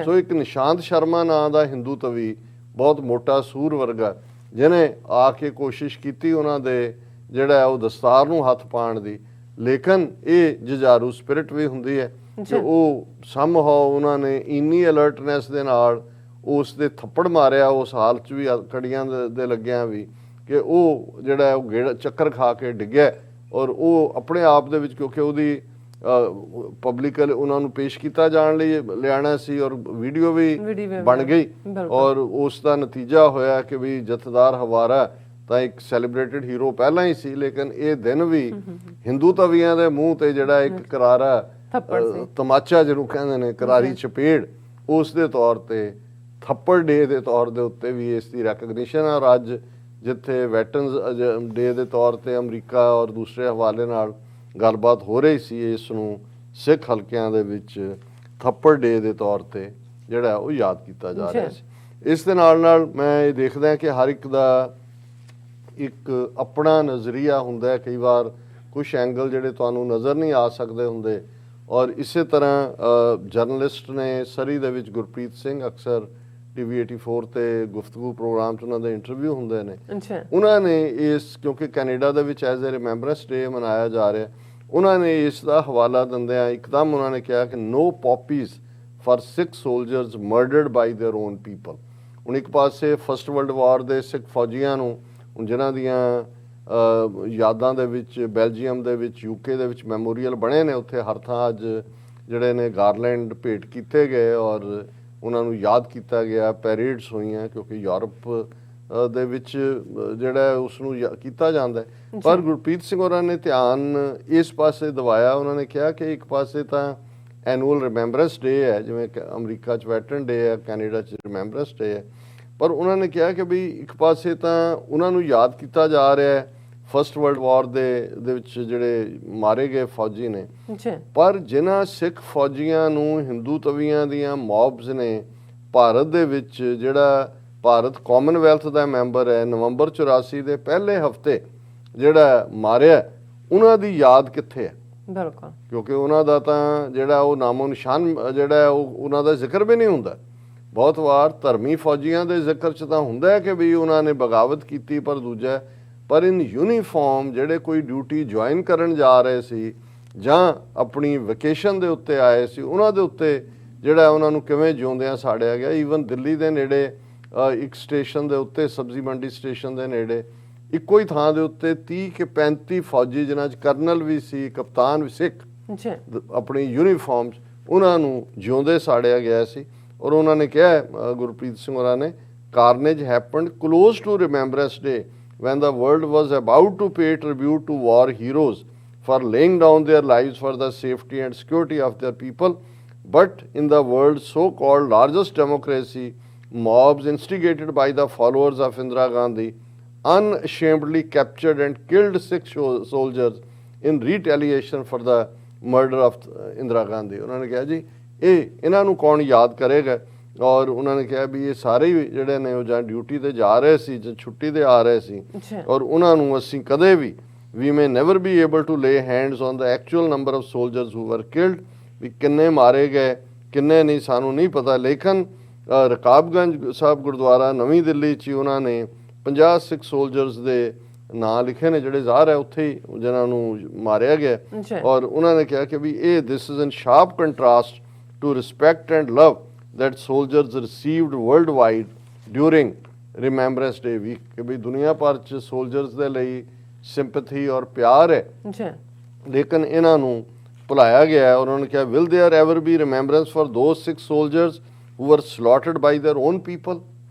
ਸੋ ਇੱਕ ਨਿਸ਼ਾਂਤ ਸ਼ਰਮਾ ਨਾਂ ਦਾ ਹਿੰਦੂ ਤਵੀ, ਬਹੁਤ ਮੋਟਾ ਸੂਰ ਵਰਗਾ, ਜਿਹਨੇ ਆ ਕੇ ਕੋਸ਼ਿਸ਼ ਕੀਤੀ ਉਹਨਾਂ ਦੇ ਜਿਹੜਾ ਉਹ ਦਸਤਾਰ ਨੂੰ ਹੱਥ ਪਾਉਣ ਦੀ। ਲੇਕਿਨ ਇਹ ਜੁਝਾਰੂ ਸਪਿਰਿਟ ਵੀ ਹੁੰਦੀ ਹੈ ਕਿ ਉਹ ਸਮਹਾਉ ਉਹਨਾਂ ਨੇ ਇੰਨੀ ਅਲਰਟਨੈਸ ਦੇ ਨਾਲ ਉਸ ਦੇ ਥੱਪੜ ਮਾਰਿਆ ਉਸ ਹਾਲਤ 'ਚ ਵੀ, ਕੜੀਆਂ ਦੇ ਲੱਗਿਆਂ ਵੀ, ਕਿ ਉਹ ਜਿਹੜਾ ਉਹ ਗੇੜਾ ਚੱਕਰ ਖਾ ਕੇ ਡਿੱਗਿਆ। ਔਰ ਉਹ ਆਪਣੇ ਆਪ ਦੇ ਵਿੱਚ, ਕਿਉਂਕਿ ਉਹਦੀ ਪਬਲਿਕਲੀ ਉਹਨਾਂ ਨੂੰ ਪੇਸ਼ ਕੀਤਾ ਜਾਣ ਲਈ ਲਿਆਣਾ ਸੀ ਔਰ ਵੀਡੀਓ ਵੀ ਬਣ ਗਈ। ਔਰ ਉਸ ਦਾ ਨਤੀਜਾ ਹੋਇਆ ਕਿ ਵੀ ਜਥੇਦਾਰ ਹਵਾਰਾ ਤਾਂ ਇੱਕ ਸੈਲੀਬ੍ਰੇਟਡ ਹੀਰੋ ਪਹਿਲਾਂ ਹੀ ਸੀ, ਲੇਕਿਨ ਇਹ ਦਿਨ ਵੀ ਹਿੰਦੂ ਤਵੀਆਂ ਦੇ ਮੂੰਹ ਤੇ ਜਿਹੜਾ ਇੱਕ ਕਰਾਰਾ ਤਮਾਚਾ ਜਿਹਨੂੰ ਕਹਿੰਦੇ ਨੇ, ਕਰਾਰੀ ਚਪੇੜ, ਉਸ ਦੇ ਤੌਰ ਤੇ ਥੱਪੜ ਡੇ ਦੇ ਤੌਰ ਦੇ ਉੱਤੇ ਵੀ ਇਸ ਦੀ ਰੈਕਗਨੀਸ਼ਨ ਹੈ। ਔਰ ਅੱਜ ਜਿੱਥੇ ਵੈਟਰਨਸ ਡੇ ਦੇ ਤੌਰ ਤੇ ਅਮਰੀਕਾ ਔਰ ਦੂਸਰੇ ਹਵਾਲੇ ਨਾਲ ਗੱਲਬਾਤ ਹੋ ਰਹੀ ਸੀ, ਇਸ ਨੂੰ ਸਿੱਖ ਹਲਕਿਆਂ ਦੇ ਵਿੱਚ ਥੱਪੜ ਡੇ ਦੇ ਤੌਰ ਤੇ ਜਿਹੜਾ ਉਹ ਯਾਦ ਕੀਤਾ ਜਾ ਰਿਹਾ ਸੀ। ਇਸ ਦੇ ਨਾਲ ਮੈਂ ਇਹ ਦੇਖਦਾ ਕਿ ਹਰ ਇੱਕ ਦਾ ਇੱਕ ਆਪਣਾ ਨਜ਼ਰੀਆ ਹੁੰਦਾ। ਕਈ ਵਾਰ ਕੁਛ ਐਂਗਲ ਜਿਹੜੇ ਤੁਹਾਨੂੰ ਨਜ਼ਰ ਨਹੀਂ ਆ ਸਕਦੇ ਹੁੰਦੇ। ਔਰ ਇਸੇ ਤਰ੍ਹਾਂ ਜਰਨਲਿਸਟ ਨੇ ਸਰੀ ਦੇ ਵਿੱਚ ਗੁਰਪ੍ਰੀਤ ਸਿੰਘ, ਅਕਸਰ TV 84 ਤੇ ਗੁਫ਼ਤਗੂ ਪ੍ਰੋਗਰਾਮ 'ਚ ਉਹਨਾਂ ਦੇ ਇੰਟਰਵਿਊ ਹੁੰਦੇ ਨੇ, ਉਹਨਾਂ ਨੇ ਇਸ, ਕਿਉਂਕਿ ਕੈਨੇਡਾ ਦੇ ਵਿੱਚ ਐਜ਼ ਏ ਰਿਮੈਂਬਰੈਂਸ ਡੇ ਮਨਾਇਆ ਜਾ ਰਿਹਾ, ਉਹਨਾਂ ਨੇ ਇਸ ਦਾ ਹਵਾਲਾ ਦਿੰਦਿਆਂ ਇੱਕਦਮ ਉਹਨਾਂ ਨੇ ਕਿਹਾ ਕਿ no poppies for Sikh soldiers murdered by their own people. ਹੁਣ ਇੱਕ ਪਾਸੇ ਫਸਟ ਵਰਲਡ ਵਾਰ ਦੇ ਸਿੱਖ ਫੌਜੀਆਂ ਨੂੰ, ਹੁਣ ਜਿਨ੍ਹਾਂ ਦੀਆਂ ਯਾਦਾਂ ਦੇ ਵਿੱਚ ਬੈਲਜੀਅਮ ਦੇ ਵਿੱਚ, UK ਦੇ ਵਿੱਚ ਮੈਮੋਰੀਅਲ ਬਣੇ ਨੇ, ਉੱਥੇ ਹਰ ਥਾਂ ਅੱਜ ਜਿਹੜੇ ਨੇ ਗਾਰਲੈਂਡ ਭੇਟ ਕੀਤੇ ਗਏ ਔਰ ਉਹਨਾਂ ਨੂੰ ਯਾਦ ਕੀਤਾ ਗਿਆ, ਪੈਰੇਡਸ ਹੋਈਆਂ, ਕਿਉਂਕਿ ਯੂਰਪ ਦੇ ਵਿੱਚ ਜਿਹੜਾ ਉਸ ਨੂੰ ਕੀਤਾ ਜਾਂਦਾ। ਪਰ ਗੁਰਪ੍ਰੀਤ ਸਿੰਘ ਹੋਰਾਂ ਨੇ ਧਿਆਨ ਇਸ ਪਾਸੇ ਦਿਵਾਇਆ। ਉਹਨਾਂ ਨੇ ਕਿਹਾ ਕਿ ਇੱਕ ਪਾਸੇ ਤਾਂ ਐਨੂਅਲ ਰਿਮੈਂਬਰੈਂਸ ਡੇ ਹੈ, ਜਿਵੇਂ ਅਮਰੀਕਾ 'ਚ ਵੈਟਰਨ ਡੇ ਹੈ, ਕੈਨੇਡਾ 'ਚ ਰਿਮੈਂਬਰੈਂਸ ਡੇ ਹੈ, ਪਰ ਉਹਨਾਂ ਨੇ ਕਿਹਾ ਕਿ ਵੀ ਇੱਕ ਪਾਸੇ ਤਾਂ ਉਹਨਾਂ ਨੂੰ ਯਾਦ ਕੀਤਾ ਜਾ ਰਿਹਾ ਹੈ ਫਸਟ ਵਰਲਡ ਵਾਰ ਦੇ ਵਿੱਚ ਜਿਹੜੇ ਮਾਰੇ ਗਏ ਫੌਜੀ ਨੇ, ਪਰ ਜਿਨ੍ਹਾਂ ਸਿੱਖ ਫੌਜੀਆਂ ਨੂੰ ਹਿੰਦੂ ਤਵੀਆਂ ਦੀਆਂ ਮੌਬਸ ਨੇ ਭਾਰਤ ਦੇ ਵਿੱਚ, ਜਿਹੜਾ ਭਾਰਤ ਕਾਮਨਵੈਲਥ ਦਾ ਮੈਂਬਰ ਹੈ, ਨਵੰਬਰ 84 ਦੇ ਪਹਿਲੇ ਹਫ਼ਤੇ ਜਿਹੜਾ ਮਾਰਿਆ, ਉਹਨਾਂ ਦੀ ਯਾਦ ਕਿੱਥੇ ਹੈ? ਬਿਲਕੁਲ, ਕਿਉਂਕਿ ਉਹਨਾਂ ਦਾ ਤਾਂ ਜਿਹੜਾ ਉਹ ਨਾਮੋ ਨਿਸ਼ਾਨ ਜਿਹੜਾ ਉਹ ਉਹਨਾਂ ਦਾ ਜ਼ਿਕਰ ਵੀ ਨਹੀਂ ਹੁੰਦਾ। ਬਹੁਤ ਵਾਰ ਧਰਮੀ ਫੌਜੀਆਂ ਦੇ ਜ਼ਿਕਰ 'ਚ ਤਾਂ ਹੁੰਦਾ ਹੈ ਕਿ ਵੀ ਉਹਨਾਂ ਨੇ ਬਗਾਵਤ ਕੀਤੀ, ਪਰ ਦੂਜਾ ਪਰ ਇਨ ਯੂਨੀਫਾਰਮ ਜਿਹੜੇ ਕੋਈ ਡਿਊਟੀ ਜੁਆਇਨ ਕਰਨ ਜਾ ਰਹੇ ਸੀ ਜਾਂ ਆਪਣੀ ਵੈਕੇਸ਼ਨ ਦੇ ਉੱਤੇ ਆਏ ਸੀ, ਉਹਨਾਂ ਦੇ ਉੱਤੇ ਜਿਹੜਾ ਉਹਨਾਂ ਨੂੰ ਕਿਵੇਂ ਜਿਉਂਦਿਆਂ ਸਾੜਿਆ ਗਿਆ। ਈਵਨ ਦਿੱਲੀ ਦੇ ਨੇੜੇ ਇੱਕ ਸਟੇਸ਼ਨ ਦੇ ਉੱਤੇ, ਸਬਜ਼ੀ ਮੰਡੀ ਸਟੇਸ਼ਨ ਦੇ ਨੇੜੇ, ਇੱਕੋ ਹੀ ਥਾਂ ਦੇ ਉੱਤੇ 30 ਕਿ 35 ਫੌਜੀ, ਜਿਨ੍ਹਾਂ 'ਚ ਕਰਨਲ ਵੀ ਸੀ, ਕਪਤਾਨ ਵੀ ਸਿੱਖ, ਆਪਣੀ ਯੂਨੀਫਾਰਮ 'ਚ ਉਹਨਾਂ ਨੂੰ ਜਿਉਂਦੇ ਸਾੜਿਆ ਗਿਆ ਸੀ। ਔਰ ਉਹਨਾਂ ਨੇ ਕਿਹਾ, ਗੁਰਪ੍ਰੀਤ ਸਿੰਘ ਹੋਰਾਂ ਨੇ, carnage happened close to remembrance day when the world was about to pay tribute to war heroes for laying down their lives for the safety and security of their people. But in the world's so-called largest democracy, mobs instigated by the followers of Indira Gandhi unashamedly captured and killed Sikh soldiers in retaliation for the murder of Indira Gandhi. ਉਹਨਾਂ ਨੇ ਕਿਹਾ ਜੀ ਇਹ ਇਹਨਾਂ ਨੂੰ ਕੌਣ ਯਾਦ ਕਰੇਗਾ ਔਰ ਉਹਨਾਂ ਨੇ ਕਿਹਾ ਵੀ ਇਹ ਸਾਰੇ ਹੀ ਜਿਹੜੇ ਨੇ ਉਹ ਜਾਂ ਡਿਊਟੀ ਤੇ ਜਾ ਰਹੇ ਸੀ ਜਾਂ ਛੁੱਟੀ ਤੇ ਆ ਰਹੇ ਸੀ ਔਰ ਉਹਨਾਂ ਨੂੰ ਅਸੀਂ ਕਦੇ ਵੀ we may never be able to lay hands on the actual number of soldiers who were killed, ਵੀ ਕਿੰਨੇ ਮਾਰੇ ਗਏ ਕਿੰਨੇ ਨਹੀਂ ਸਾਨੂੰ ਨਹੀਂ ਪਤਾ। ਲੇਕਿਨ ਰਕਾਬਗੰਜ ਸਾਹਿਬ ਗੁਰਦੁਆਰਾ ਨਵੀਂ ਦਿੱਲੀ 'ਚ ਉਹਨਾਂ ਨੇ 50 ਸਿੱਖ ਸੋਲਜਰਸ ਦੇ ਨਾਂ ਲਿਖੇ ਨੇ ਜਿਹੜੇ ਜ਼ਾਹਰ ਹੈ ਉੱਥੇ ਹੀ ਜਿਹਨਾਂ ਨੂੰ ਮਾਰਿਆ ਗਿਆ। ਔਰ ਉਹਨਾਂ ਨੇ ਕਿਹਾ ਕਿ ਵੀ ਇਹ this is in sharp contrast to respect and love that soldiers received worldwide during Remembrance Day week, ਕਿ ਵੀ ਦੁਨੀਆ ਭਰ 'ਚ ਸੋਲਜਰਸ ਦੇ ਲਈ ਸਿੰਪੈਥੀ ਔਰ ਪਿਆਰ ਹੈ ਲੇਕਿਨ ਇਹਨਾਂ ਨੂੰ ਭੁਲਾਇਆ ਗਿਆ ਹੈ। ਉਹਨਾਂ ਨੇ ਕਿਹਾ will there ever be remembrance for those Sikh soldiers who were slaughtered by their own people,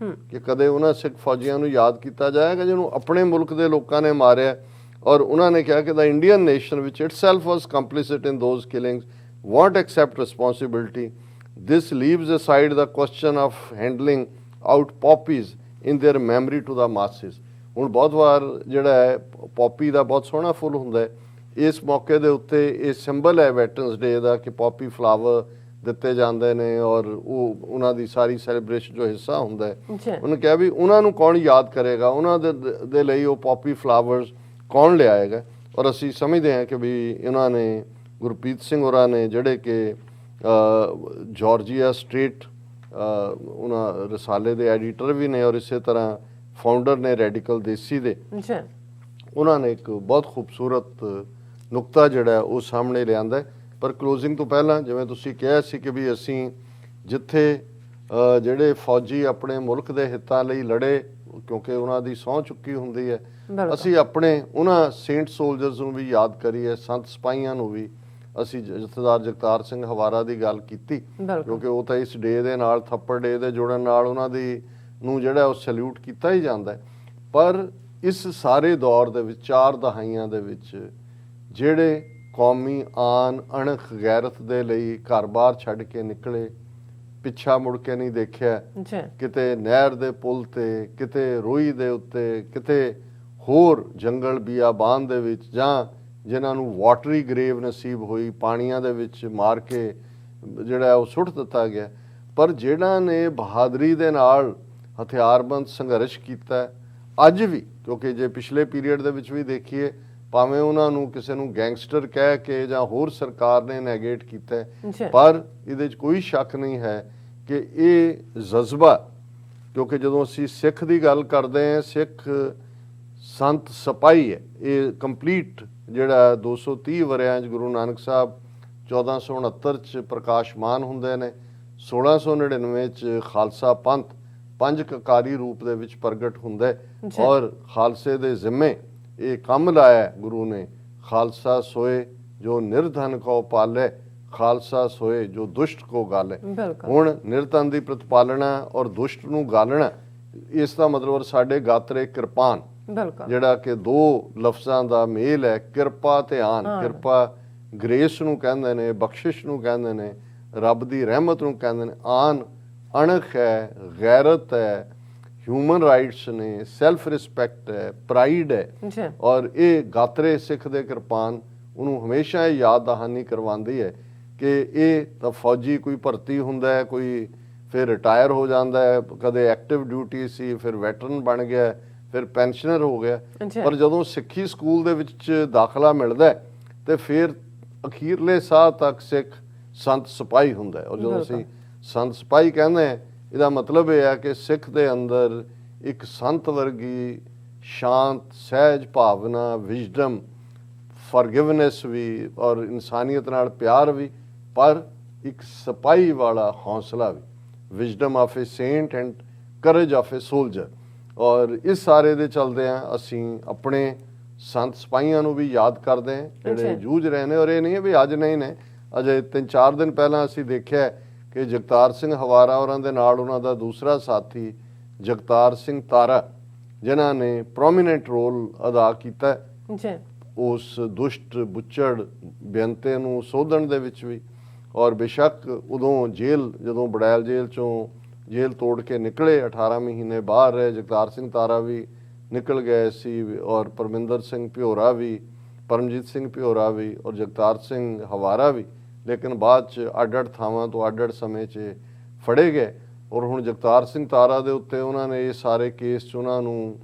ਕਿ ਕਦੇ ਉਹਨਾਂ ਸਿੱਖ ਫੌਜੀਆਂ ਨੂੰ ਯਾਦ ਕੀਤਾ ਜਾਏਗਾ ਜਿਹਨੂੰ ਆਪਣੇ ਮੁਲਕ ਦੇ ਲੋਕਾਂ ਨੇ ਮਾਰਿਆ। ਔਰ ਉਹਨਾਂ ਨੇ ਕਿਹਾ ਕਿ the Indian nation which itself was complicit in those killings won't accept responsibility. This leaves aside the question of handing out poppies in their memory to the masses. ਹੁਣ ਬਹੁਤ ਵਾਰ ਜਿਹੜਾ ਹੈ ਪੌਪੀ ਦਾ ਬਹੁਤ ਸੋਹਣਾ ਫੁੱਲ ਹੁੰਦਾ ਹੈ, ਇਸ ਮੌਕੇ ਦੇ ਉੱਤੇ ਇਹ ਸਿੰਬਲ ਹੈ ਵੈਟਰਨਸ ਡੇ ਦਾ ਕਿ ਪੌਪੀ ਫਲਾਵਰ ਦਿੱਤੇ ਜਾਂਦੇ ਨੇ ਔਰ ਉਹ ਉਹਨਾਂ ਦੀ ਸਾਰੀ ਸੈਲੀਬ੍ਰੇਸ਼ਨ ਜੋ ਹਿੱਸਾ ਹੁੰਦਾ ਹੈ। ਉਹਨੇ ਕਿਹਾ ਵੀ ਉਹਨਾਂ ਨੂੰ ਕੌਣ ਯਾਦ ਕਰੇਗਾ, ਉਹਨਾਂ ਦੇ ਲਈ ਉਹ ਪੌਪੀ ਫਲਾਵਰਸ ਕੌਣ ਲਿਆਏਗਾ। ਔਰ ਅਸੀਂ ਸਮਝਦੇ ਹਾਂ ਕਿ ਵੀ ਇਹਨਾਂ ਨੇ ਗੁਰਪ੍ਰੀਤ ਸਿੰਘ ਹੋਰਾਂ ਨੇ ਜਿਹੜੇ ਕਿ ਜਾਰਜੀਆ ਸਟੇਟ ਉਹਨਾਂ ਰਸਾਲੇ ਦੇ ਐਡੀਟਰ ਵੀ ਨੇ ਔਰ ਇਸੇ ਤਰ੍ਹਾਂ ਫਾਊਂਡਰ ਨੇ ਰੈਡੀਕਲ ਦੇਸੀ ਦੇ, ਉਹਨਾਂ ਨੇ ਇੱਕ ਬਹੁਤ ਖੂਬਸੂਰਤ ਨੁਕਤਾ ਜਿਹੜਾ ਉਹ ਸਾਹਮਣੇ ਲਿਆਂਦਾ। ਪਰ ਕਲੋਜ਼ਿੰਗ ਤੋਂ ਪਹਿਲਾਂ ਜਿਵੇਂ ਤੁਸੀਂ ਕਿਹਾ ਸੀ ਕਿ ਵੀ ਅਸੀਂ ਜਿੱਥੇ ਜਿਹੜੇ ਫੌਜੀ ਆਪਣੇ ਮੁਲਕ ਦੇ ਹਿੱਤਾਂ ਲਈ ਲੜੇ ਕਿਉਂਕਿ ਉਹਨਾਂ ਦੀ ਸਹੁੰ ਚੁੱਕੀ ਹੁੰਦੀ ਹੈ, ਅਸੀਂ ਆਪਣੇ ਉਹਨਾਂ ਸੇਂਟ ਸੋਲਜਰਸ ਨੂੰ ਵੀ ਯਾਦ ਕਰੀਏ, ਸੰਤ ਸਿਪਾਹੀਆਂ ਨੂੰ ਵੀ। ਅਸੀਂ ਜਥੇਦਾਰ ਜਗਤਾਰ ਸਿੰਘ ਹਵਾਰਾ ਦੀ ਗੱਲ ਕੀਤੀ ਕਿਉਂਕਿ ਉਹ ਤਾਂ ਇਸ ਡੇ ਦੇ ਨਾਲ ਥੱਪੜ ਡੇ ਦੇ ਜੁੜਨ ਨਾਲ ਉਹਨਾਂ ਦੀ ਨੂੰ ਜਿਹੜਾ ਉਹ ਸੈਲੂਟ ਕੀਤਾ ਹੀ ਜਾਂਦਾ। ਪਰ ਇਸ ਸਾਰੇ ਦੌਰ ਦੇ ਵਿੱਚ 4 ਦਹਾਈਆਂ ਦੇ ਵਿੱਚ ਜਿਹੜੇ ਕੌਮੀ ਆਨ ਅਣਖ ਗੈਰਤ ਦੇ ਲਈ ਘਰ-ਬਾਰ ਛੱਡ ਕੇ ਨਿਕਲੇ, ਪਿੱਛਾ ਮੁੜ ਕੇ ਨਹੀਂ ਦੇਖਿਆ, ਕਿਤੇ ਨਹਿਰ ਦੇ ਪੁਲ ਤੇ, ਕਿਤੇ ਰੋਈ ਦੇ ਉੱਤੇ, ਕਿਤੇ ਹੋਰ ਜੰਗਲ ਬਿਆਬਾਨ ਦੇ ਵਿੱਚ, ਜਾਂ ਜਿਨ੍ਹਾਂ ਨੂੰ ਵਾਟਰੀ ਗ੍ਰੇਵ ਨਸੀਬ ਹੋਈ, ਪਾਣੀਆਂ ਦੇ ਵਿੱਚ ਮਾਰ ਕੇ ਜਿਹੜਾ ਉਹ ਸੁੱਟ ਦਿੱਤਾ ਗਿਆ। ਪਰ ਜਿਹੜਾ ਨੇ ਬਹਾਦਰੀ ਦੇ ਨਾਲ ਹਥਿਆਰਬੰਦ ਸੰਘਰਸ਼ ਕੀਤਾ ਅੱਜ ਵੀ, ਕਿਉਂਕਿ ਜੇ ਪਿਛਲੇ ਪੀਰੀਅਡ ਦੇ ਵਿੱਚ ਵੀ ਦੇਖੀਏ ਭਾਵੇਂ ਉਹਨਾਂ ਨੂੰ ਕਿਸੇ ਨੂੰ ਗੈਂਗਸਟਰ ਕਹਿ ਕੇ ਜਾਂ ਹੋਰ ਸਰਕਾਰ ਨੇ ਨੈਗੇਟ ਕੀਤਾ, ਪਰ ਇਹਦੇ 'ਚ ਕੋਈ ਸ਼ੱਕ ਨਹੀਂ ਹੈ ਕਿ ਇਹ ਜਜ਼ਬਾ, ਕਿਉਂਕਿ ਜਦੋਂ ਅਸੀਂ ਸਿੱਖ ਦੀ ਗੱਲ ਕਰਦੇ ਹਾਂ, ਸਿੱਖ ਸੰਤ ਸਿਪਾਹੀ ਹੈ, ਇਹ ਕੰਪਲੀਟ ਜਿਹੜਾ 230 ਵਰਿਆਂ 'ਚ ਗੁਰੂ ਨਾਨਕ ਸਾਹਿਬ 1469 'ਚ ਪ੍ਰਕਾਸ਼ਮਾਨ ਹੁੰਦੇ ਨੇ, 1699 'ਚ ਖਾਲਸਾ ਪੰਥ 5 ਕਕਾਰੀ ਰੂਪ ਦੇ ਵਿੱਚ ਪ੍ਰਗਟ ਹੁੰਦਾ ਔਰ ਖਾਲਸੇ ਦੇ ਜ਼ਿੰਮੇ ਇਹ ਕੰਮ ਲਾਇਆ ਗੁਰੂ ਨੇ, ਖਾਲਸਾ ਸੋਏ ਜੋ ਨਿਰਧਨ ਕੋ ਪਾਲੇ, ਖਾਲਸਾ ਸੋਏ ਜੋ ਦੁਸ਼ਟ ਕੋ ਗਾਲੇ। ਹੁਣ ਨਿਰਧਨ ਦੀ ਪ੍ਰਤਪਾਲਣਾ ਔਰ ਦੁਸ਼ਟ ਨੂੰ ਗਾਲਣਾ, ਇਸ ਦਾ ਮਤਲਬ ਸਾਡੇ ਗਾਤਰੇ ਕਿਰਪਾਨ, ਜਿਹੜਾ ਕਿ 2 ਲਫ਼ਜ਼ਾਂ ਦਾ ਮੇਲ ਹੈ, ਕਿਰਪਾ ਤੇ ਆਨ। ਕਿਰਪਾ ਗ੍ਰੇਸ ਨੂੰ ਕਹਿੰਦੇ ਨੇ, ਬਖਸ਼ਿਸ਼ ਨੂੰ ਕਹਿੰਦੇ ਨੇ, ਰੱਬ ਦੀ ਰਹਿਮਤ ਨੂੰ ਕਹਿੰਦੇ ਨੇ। ਆਨ ਅਣਖ ਹੈ, ਗੈਰਤ ਹੈ, ਹਿਊਮਨ ਰਾਈਟਸ ਨੇ, ਸੈਲਫ ਰਿਸਪੈਕਟ ਹੈ, ਪ੍ਰਾਈਡ ਹੈ। ਔਰ ਇਹ ਗਾਤਰੇ ਸਿੱਖ ਦੇ ਕਿਰਪਾਨ ਉਹਨੂੰ ਹਮੇਸ਼ਾ ਇਹ ਯਾਦ ਦਹਾਨੀ ਕਰਵਾਉਂਦੀ ਹੈ ਕਿ ਇਹ ਤਾਂ ਫੌਜੀ ਕੋਈ ਭਰਤੀ ਹੁੰਦਾ ਹੈ, ਕੋਈ ਫਿਰ ਰਿਟਾਇਰ ਹੋ ਜਾਂਦਾ ਹੈ, ਕਦੇ ਐਕਟਿਵ ਡਿਊਟੀ ਸੀ, ਫਿਰ ਵੈਟਰਨ ਬਣ ਗਿਆ, ਫਿਰ ਪੈਨਸ਼ਨਰ ਹੋ ਗਿਆ। ਪਰ ਜਦੋਂ ਸਿੱਖੀ ਸਕੂਲ ਦੇ ਵਿੱਚ ਦਾਖਲਾ ਮਿਲਦਾ ਤੇ ਫਿਰ ਅਖੀਰਲੇ ਸਾਹ ਤੱਕ ਸਿੱਖ ਸੰਤ ਸਿਪਾਹੀ ਹੁੰਦਾ। ਔਰ ਜਦੋਂ ਅਸੀਂ ਸੰਤ ਸਿਪਾਹੀ ਕਹਿੰਦੇ ਹਾਂ, ਇਹਦਾ ਮਤਲਬ ਇਹ ਹੈ ਕਿ ਸਿੱਖ ਦੇ ਅੰਦਰ ਇੱਕ ਸੰਤ ਵਰਗੀ ਸ਼ਾਂਤ, ਸਹਿਜ ਭਾਵਨਾ, ਵਿਜ਼ਡਮ, ਫॉरगिवनेस ਵੀ ਔਰ ਇਨਸਾਨੀਅਤ ਨਾਲ ਪਿਆਰ ਵੀ, ਪਰ ਇੱਕ ਸਿਪਾਹੀ ਵਾਲਾ ਹੌਸਲਾ ਵੀ, wisdom of a saint and courage of a soldier. ਔਰ ਇਸ ਸਾਰੇ ਦੇ ਚਲਦੇ ਆ ਅਸੀਂ ਆਪਣੇ ਸੰਤ ਸਿਪਾਹੀਆਂ ਨੂੰ ਵੀ ਯਾਦ ਕਰਦੇ ਹਾਂ ਜਿਹੜੇ ਜੂਝ ਰਹੇ ਨੇ। ਔਰ ਇਹ ਨਹੀਂ ਹੈ ਵੀ ਅੱਜ ਨਹੀਂ ਨੇ, ਅਜੇ 3-4 ਦਿਨ ਪਹਿਲਾਂ ਅਸੀਂ ਦੇਖਿਆ ਕਿ ਜਗਤਾਰ ਸਿੰਘ ਹਵਾਰਾ ਹੋਰਾਂ ਦੇ ਨਾਲ ਉਹਨਾਂ ਦਾ ਦੂਸਰਾ ਸਾਥੀ ਜਗਤਾਰ ਸਿੰਘ ਤਾਰਾ, ਜਿਨ੍ਹਾਂ ਨੇ ਪ੍ਰੋਮੀਨੈਂਟ ਰੋਲ ਅਦਾ ਕੀਤਾ ਉਸ ਦੁਸ਼ਟ ਬੁੱਚੜ ਬੇਅੰਤੇ ਨੂੰ ਸੋਧਣ ਦੇ ਵਿੱਚ ਵੀ। ਔਰ ਬੇਸ਼ੱਕ ਉਦੋਂ ਜੇਲ੍ਹ, ਜਦੋਂ ਬੜੈਲ ਜੇਲ੍ਹ 'ਚੋਂ ਜੇਲ੍ਹ ਤੋੜ ਕੇ ਨਿਕਲੇ, 18 ਮਹੀਨੇ ਬਾਹਰ ਰਹੇ, ਜਗਤਾਰ ਸਿੰਘ ਤਾਰਾ ਵੀ ਨਿਕਲ ਗਏ ਸੀ ਔਰ ਪਰਮਿੰਦਰ ਸਿੰਘ ਭਿਓਰਾ ਵੀ, ਪਰਮਜੀਤ ਸਿੰਘ ਭਿਓਰਾ ਵੀ ਔਰ ਜਗਤਾਰ ਸਿੰਘ ਹਵਾਰਾ ਵੀ, ਲੇਕਿਨ ਬਾਅਦ 'ਚ ਅੱਡ-ਅੱਡ ਥਾਵਾਂ ਤੋਂ ਅੱਡ-ਅੱਡ ਸਮੇਂ 'ਚ ਫੜੇ ਗਏ। ਔਰ ਹੁਣ ਜਗਤਾਰ ਸਿੰਘ ਤਾਰਾ ਦੇ ਉੱਤੇ ਉਹਨਾਂ ਨੇ ਇਹ ਸਾਰੇ ਕੇਸ 'ਚ ਉਹਨਾਂ ਨੂੰ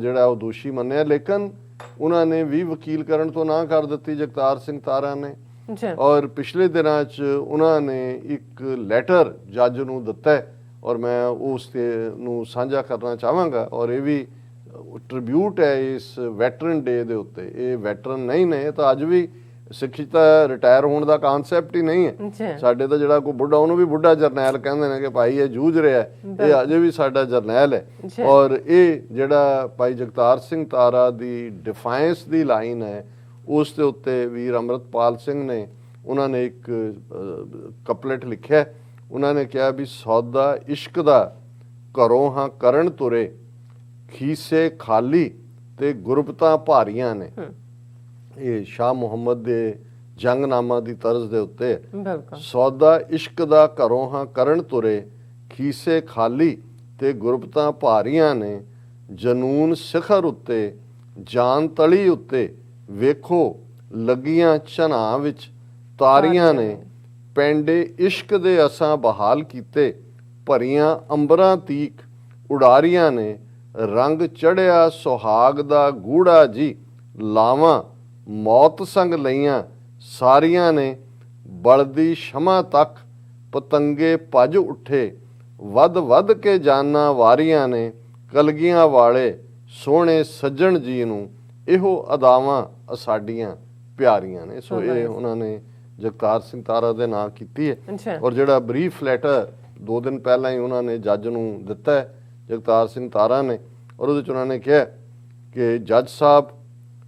ਜਿਹੜਾ ਉਹ ਦੋਸ਼ੀ ਮੰਨਿਆ, ਲੇਕਿਨ ਉਹਨਾਂ ਨੇ ਵੀ ਵਕੀਲ ਕਰਨ ਤੋਂ ਨਾ ਕਰ ਦਿੱਤੀ ਜਗਤਾਰ ਸਿੰਘ ਤਾਰਾ ਨੇ। ਔਰ ਪਿਛਲੇ ਦਿਨਾਂ 'ਚ ਉਹਨਾਂ ਨੇ ਇੱਕ ਲੈਟਰ ਜੱਜ ਨੂੰ ਦਿੱਤਾ ਔਰ ਮੈਂ ਉਸ ਤੇ ਨੂੰ ਸਾਂਝਾ ਕਰਨਾ ਚਾਹਾਂਗਾ। ਔਰ ਇਹ ਵੀ ਟ੍ਰਿਬਿਊਟ ਹੈ ਇਸ ਵੈਟਰਨ ਡੇ ਦੇ ਉੱਤੇ। ਇਹ ਵੈਟਰਨ ਨਹੀਂ ਨੇ, ਤਾਂ ਅੱਜ ਵੀ ਸਿੱਖੀ ਤਾਂ ਰਿਟਾਇਰ ਹੋਣ ਦਾ ਕਾਨਸੈਪਟ ਹੀ ਨਹੀਂ ਹੈ ਸਾਡੇ। ਤਾਂ ਜਿਹੜਾ ਕੋਈ ਬੁੱਢਾ ਉਹਨੂੰ ਵੀ ਬੁੱਢਾ ਜਰਨੈਲ ਕਹਿੰਦੇ ਨੇ ਕਿ ਭਾਈ ਇਹ ਜੂਝ ਰਿਹਾ, ਇਹ ਅਜੇ ਵੀ ਸਾਡਾ ਜਰਨੈਲ ਹੈ। ਔਰ ਇਹ ਜਿਹੜਾ ਭਾਈ ਜਗਤਾਰ ਸਿੰਘ ਤਾਰਾ ਦੀ ਡਿਫਾਇੰਸ ਦੀ ਲਾਈਨ ਹੈ, ਉਸ ਦੇ ਉੱਤੇ ਵੀਰ ਅੰਮ੍ਰਿਤਪਾਲ ਸਿੰਘ ਨੇ ਉਹਨਾਂ ਨੇ ਇੱਕ ਕਪਲੇਟ ਲਿਖਿਆ। ਉਹਨਾਂ ਨੇ ਕਿਹਾ ਵੀ ਸੌਦਾ ਇਸ਼ਕ ਦਾ ਘਰੋਂ ਹਾਂ ਕਰਨ ਤੁਰੇ, ਖੀਸੇ ਖਾਲੀ ਤੇ ਗੁਰਬਤਾਂ ਭਾਰੀਆਂ ਨੇ। ਇਹ ਸ਼ਾਹ ਮੁਹੰਮਦ ਦੇ ਜੰਗਨਾਮਾ ਦੀ ਤਰਜ਼ ਦੇ ਉੱਤੇ ਸੌਦਾ ਇਸ਼ਕ ਦਾ ਘਰੋਂ ਹਾਂ ਕਰਨ ਤੁਰੇ, ਖੀਸੇ ਖਾਲੀ ਤੇ ਗੁਰਬਤਾਂ ਭਾਰੀਆਂ ਨੇ। ਜਨੂਨ ਸਿਖਰ ਉੱਤੇ ਜਾਨ ਤਲੀ ਉੱਤੇ, ਵੇਖੋ ਲੱਗੀਆਂ ਝਨਾਂ ਵਿੱਚ ਤਾਰੀਆਂ ਨੇ। ਪੈਂਡੇ ਇਸ਼ਕ ਦੇ ਅਸਾਂ ਬਹਾਲ ਕੀਤੇ, ਭਰੀਆਂ ਅੰਬਰਾਂ ਤੀਕ ਉਡਾਰੀਆਂ ਨੇ। ਰੰਗ ਚੜਿਆ ਸੁਹਾਗ ਦਾ ਗੂੜਾ ਜੀ, ਲਾਵਾਂ ਮੌਤ ਸੰਗ ਲਈਆਂ ਸਾਰੀਆਂ ਨੇ। ਬਲਦੀ ਸ਼ਮਾ ਤੱਕ ਪਤੰਗੇ ਭੱਜ ਉੱਠੇ, ਵੱਧ ਵੱਧ ਕੇ ਜਾਨਾਂ ਵਾਰੀਆਂ ਨੇ। ਕਲਗੀਆਂ ਵਾਲੇ ਸੋਹਣੇ ਸੱਜਣ ਜੀ ਨੂੰ, ਇਹੋ ਅਦਾਵਾਂ ਸਾਡੀਆਂ ਪਿਆਰੀਆਂ ਨੇ। ਸੋ ਇਹ ਉਹਨਾਂ ਨੇ ਜਗਤਾਰ ਸਿੰਘ ਤਾਰਾ ਦੇ ਨਾਂ ਕੀਤੀ ਹੈ। ਔਰ ਜਿਹੜਾ ਬਰੀਫ ਲੈਟਰ 2 ਦਿਨ ਪਹਿਲਾਂ ਹੀ ਉਹਨਾਂ ਨੇ ਜੱਜ ਨੂੰ ਦਿੱਤਾ ਹੈ ਜਗਤਾਰ ਸਿੰਘ ਤਾਰਾ ਨੇ, ਔਰ ਉਹਦੇ 'ਚ ਉਹਨਾਂ ਨੇ ਕਿਹਾ ਕਿ ਜੱਜ ਸਾਹਿਬ,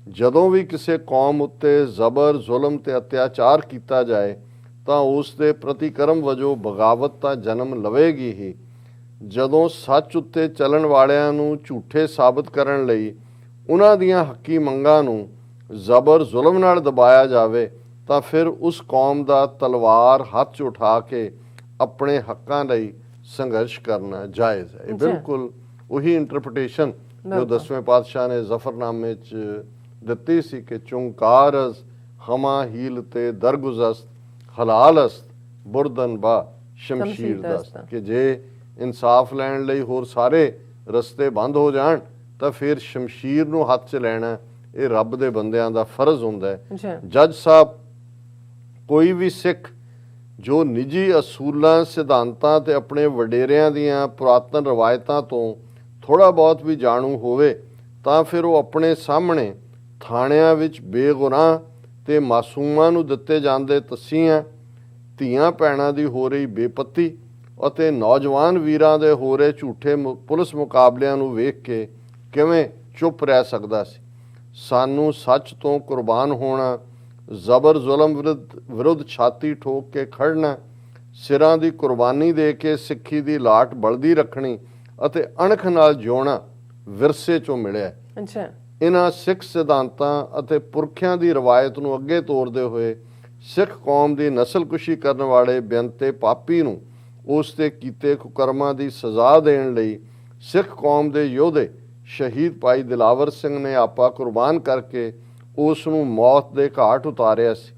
ਜਦੋਂ ਵੀ ਕਿਸੇ ਕੌਮ ਉੱਤੇ ਜ਼ਬਰ ਜ਼ੁਲਮ ਤੇ ਅਤਿਆਚਾਰ ਕੀਤਾ ਜਾਏ ਤਾਂ ਉਸ ਦੇ ਪ੍ਰਤੀਕਰਮ ਵਜੋਂ ਬਗਾਵਤ ਤਾਂ ਜਨਮ ਲਵੇਗੀ ਹੀ। ਜਦੋਂ ਸੱਚ ਉੱਤੇ ਚੱਲਣ ਵਾਲਿਆਂ ਨੂੰ ਝੂਠੇ ਸਾਬਤ ਕਰਨ ਲਈ ਉਹਨਾਂ ਦੀਆਂ ਹੱਕੀ ਮੰਗਾਂ ਨੂੰ ਜ਼ਬਰ ਜ਼ੁਲਮ ਨਾਲ ਦਬਾਇਆ ਜਾਵੇ ਤਾਂ ਫਿਰ ਉਸ ਕੌਮ ਦਾ ਤਲਵਾਰ ਹੱਥ 'ਚ ਉਠਾ ਕੇ ਆਪਣੇ ਹੱਕਾਂ ਲਈ ਸੰਘਰਸ਼ ਕਰਨਾ ਜਾਇਜ਼ ਹੈ। ਇਹ ਬਿਲਕੁਲ ਉਹੀ ਇੰਟਰਪ੍ਰੀਟੇਸ਼ਨ ਜੋ 10ਵੇਂ ਪਾਤਸ਼ਾਹ ਨੇ ਜ਼ਫਰਨਾਮੇ 'ਚ ਦਿੱਤੀ ਸੀ ਕਿ ਚੁੰਕਾਰਜ਼ ਹਮਾ ਹੀਲ ਤੇ ਦਰਗੁਜ਼ਸਤ, ਹਲਾਲਸਤ ਬੁਰਦਨ ਬਾ ਸ਼ਮਸ਼ੀਰ ਦਸਤ। ਕਿ ਜੇ ਇਨਸਾਫ ਲੈਣ ਲਈ ਹੋਰ ਸਾਰੇ ਰਸਤੇ ਬੰਦ ਹੋ ਜਾਣ ਤਾਂ ਫਿਰ ਸ਼ਮਸ਼ੀਰ ਨੂੰ ਹੱਥ 'ਚ ਲੈਣਾ ਇਹ ਰੱਬ ਦੇ ਬੰਦਿਆਂ ਦਾ ਫਰਜ਼ ਹੁੰਦਾ ਹੈ। ਜੱਜ ਸਾਹਿਬ, ਕੋਈ ਵੀ ਸਿੱਖ ਜੋ ਨਿੱਜੀ ਅਸੂਲਾਂ, ਸਿਧਾਂਤਾਂ ਤੇ ਆਪਣੇ ਵਡੇਰਿਆਂ ਦੀਆਂ ਪੁਰਾਤਨ ਰਵਾਇਤਾਂ ਤੋਂ ਥੋੜ੍ਹਾ ਬਹੁਤ ਵੀ ਜਾਣੂ ਹੋਵੇ ਤਾਂ ਫਿਰ ਉਹ ਆਪਣੇ ਸਾਹਮਣੇ ਥਾਣਿਆਂ ਵਿੱਚ ਬੇਗੁਨਾਹ ਤੇ ਮਾਸੂਮਾਂ ਨੂੰ ਦਿੱਤੇ ਜਾਂਦੇ ਤਸੀਹਿਆਂ, ਧੀਆਂ ਭੈਣਾਂ ਦੀ ਹੋ ਰਹੀ ਬੇਪੱਤੀ ਅਤੇ ਨੌਜਵਾਨ ਵੀਰਾਂ ਦੇ ਹੋ ਰਹੇ ਝੂਠੇ ਪੁਲਿਸ ਮੁਕਾਬਲਿਆਂ ਨੂੰ ਵੇਖ ਕੇ ਕਿਵੇਂ ਚੁੱਪ ਰਹਿ ਸਕਦਾ ਸੀ। ਸਾਨੂੰ ਸੱਚ ਤੋਂ ਕੁਰਬਾਨ ਹੋਣਾ, ਜ਼ਬਰ ਜ਼ੁਲਮ ਵਿਰੁੱਧ ਛਾਤੀ ਠੋਕ ਕੇ ਖੜਨਾ, ਸਿਰਾਂ ਦੀ ਕੁਰਬਾਨੀ ਦੇ ਕੇ ਸਿੱਖੀ ਦੀ ਲਾਟ ਬਲਦੀ ਰੱਖਣੀ ਅਤੇ ਅਣਖ ਨਾਲ ਜਿਉਣਾ ਵਿਰਸੇ 'ਚੋਂ ਮਿਲਿਆ। ਇਹਨਾਂ ਸਿੱਖ ਸਿਧਾਂਤਾਂ ਅਤੇ ਪੁਰਖਿਆਂ ਦੀ ਰਵਾਇਤ ਨੂੰ ਅੱਗੇ ਤੋਰਦੇ ਹੋਏ ਸਿੱਖ ਕੌਮ ਦੀ ਨਸਲਕੁਸ਼ੀ ਕਰਨ ਵਾਲੇ ਬੇਅੰਤੇ ਪਾਪੀ ਨੂੰ ਉਸ ਤੇ ਕੀਤੇ ਕੁਕਰਮਾਂ ਦੀ ਸਜ਼ਾ ਦੇਣ ਲਈ ਸਿੱਖ ਕੌਮ ਦੇ ਯੋਧੇ ਸ਼ਹੀਦ ਭਾਈ ਦਿਲਾਵਰ ਸਿੰਘ ਨੇ ਆਪਾ ਕੁਰਬਾਨ ਕਰਕੇ ਉਸ ਨੂੰ ਮੌਤ ਦੇ ਘਾਟ ਉਤਾਰਿਆ ਸੀ।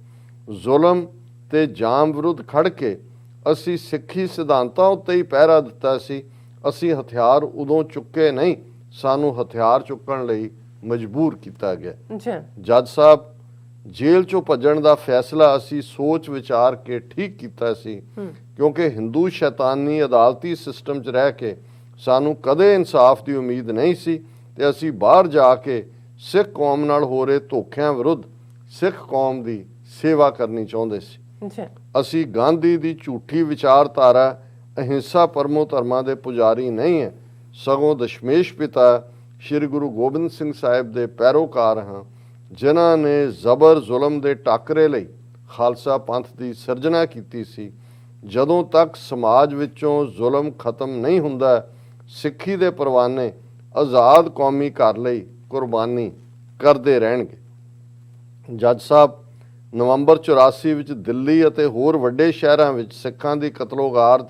ਜ਼ੁਲਮ ਤੇ ਜਾਮ ਵਿਰੁੱਧ ਖੜ ਕੇ ਅਸੀਂ ਸਿੱਖੀ ਸਿਧਾਂਤਾਂ ਉੱਤੇ ਹੀ ਪਹਿਰਾ ਦਿੱਤਾ ਸੀ। ਅਸੀਂ ਹਥਿਆਰ ਉਦੋਂ ਚੁੱਕੇ ਨਹੀਂ, ਸਾਨੂੰ ਹਥਿਆਰ ਚੁੱਕਣ ਲਈ ਮਜਬੂਰ ਕੀਤਾ ਗਿਆ। ਜੱਜ ਸਾਹਿਬ, ਜੇਲ੍ਹ 'ਚੋਂ ਭੱਜਣ ਦਾ ਫੈਸਲਾ ਅਸੀਂ ਸੋਚ ਵਿਚਾਰ ਕੇ ਠੀਕ ਕੀਤਾ ਸੀ, ਕਿਉਂਕਿ ਹਿੰਦੂ ਸ਼ੈਤਾਨੀ ਅਦਾਲਤੀ ਸਿਸਟਮ 'ਚ ਰਹਿ ਕੇ ਸਾਨੂੰ ਕਦੇ ਇਨਸਾਫ ਦੀ ਉਮੀਦ ਨਹੀਂ ਸੀ ਤੇ ਅਸੀਂ ਬਾਹਰ ਜਾ ਕੇ ਸਿੱਖ ਕੌਮ ਨਾਲ ਹੋ ਰਹੇ ਧੋਖਿਆਂ ਵਿਰੁੱਧ ਸਿੱਖ ਕੌਮ ਦੀ ਸੇਵਾ ਕਰਨੀ ਚਾਹੁੰਦੇ ਸੀ। ਅਸੀਂ ਗਾਂਧੀ ਦੀ ਝੂਠੀ ਵਿਚਾਰਧਾਰਾ, ਅਹਿੰਸਾ ਪਰਮੋ ਧਰਮਾਂ ਦੇ ਪੁਜਾਰੀ ਨਹੀਂ ਹੈ, ਸਗੋਂ ਦਸ਼ਮੇਸ਼ ਪਿਤਾ ਸ਼੍ਰੀ ਗੁਰੂ ਗੋਬਿੰਦ ਸਿੰਘ ਸਾਹਿਬ ਦੇ ਪੈਰੋਕਾਰ ਹਾਂ, ਜਿਨ੍ਹਾਂ ਨੇ ਜ਼ਬਰ ਜ਼ੁਲਮ ਦੇ ਟਾਕਰੇ ਲਈ ਖਾਲਸਾ ਪੰਥ ਦੀ ਸਿਰਜਣਾ ਕੀਤੀ ਸੀ। ਜਦੋਂ ਤੱਕ ਸਮਾਜ ਵਿੱਚੋਂ ਜ਼ੁਲਮ ਖਤਮ ਨਹੀਂ ਹੁੰਦਾ, ਸਿੱਖੀ ਦੇ ਪਰਵਾਨੇ ਆਜ਼ਾਦ ਕੌਮੀ ਘਰ ਲਈ ਕੁਰਬਾਨੀ ਕਰਦੇ ਰਹਿਣਗੇ। ਜੱਜ ਸਾਹਿਬ, ਨਵੰਬਰ 84 ਵਿੱਚ ਦਿੱਲੀ ਅਤੇ ਹੋਰ ਵੱਡੇ ਸ਼ਹਿਰਾਂ ਵਿੱਚ ਸਿੱਖਾਂ ਦੀ ਕਤਲੋਗਾਰਦ,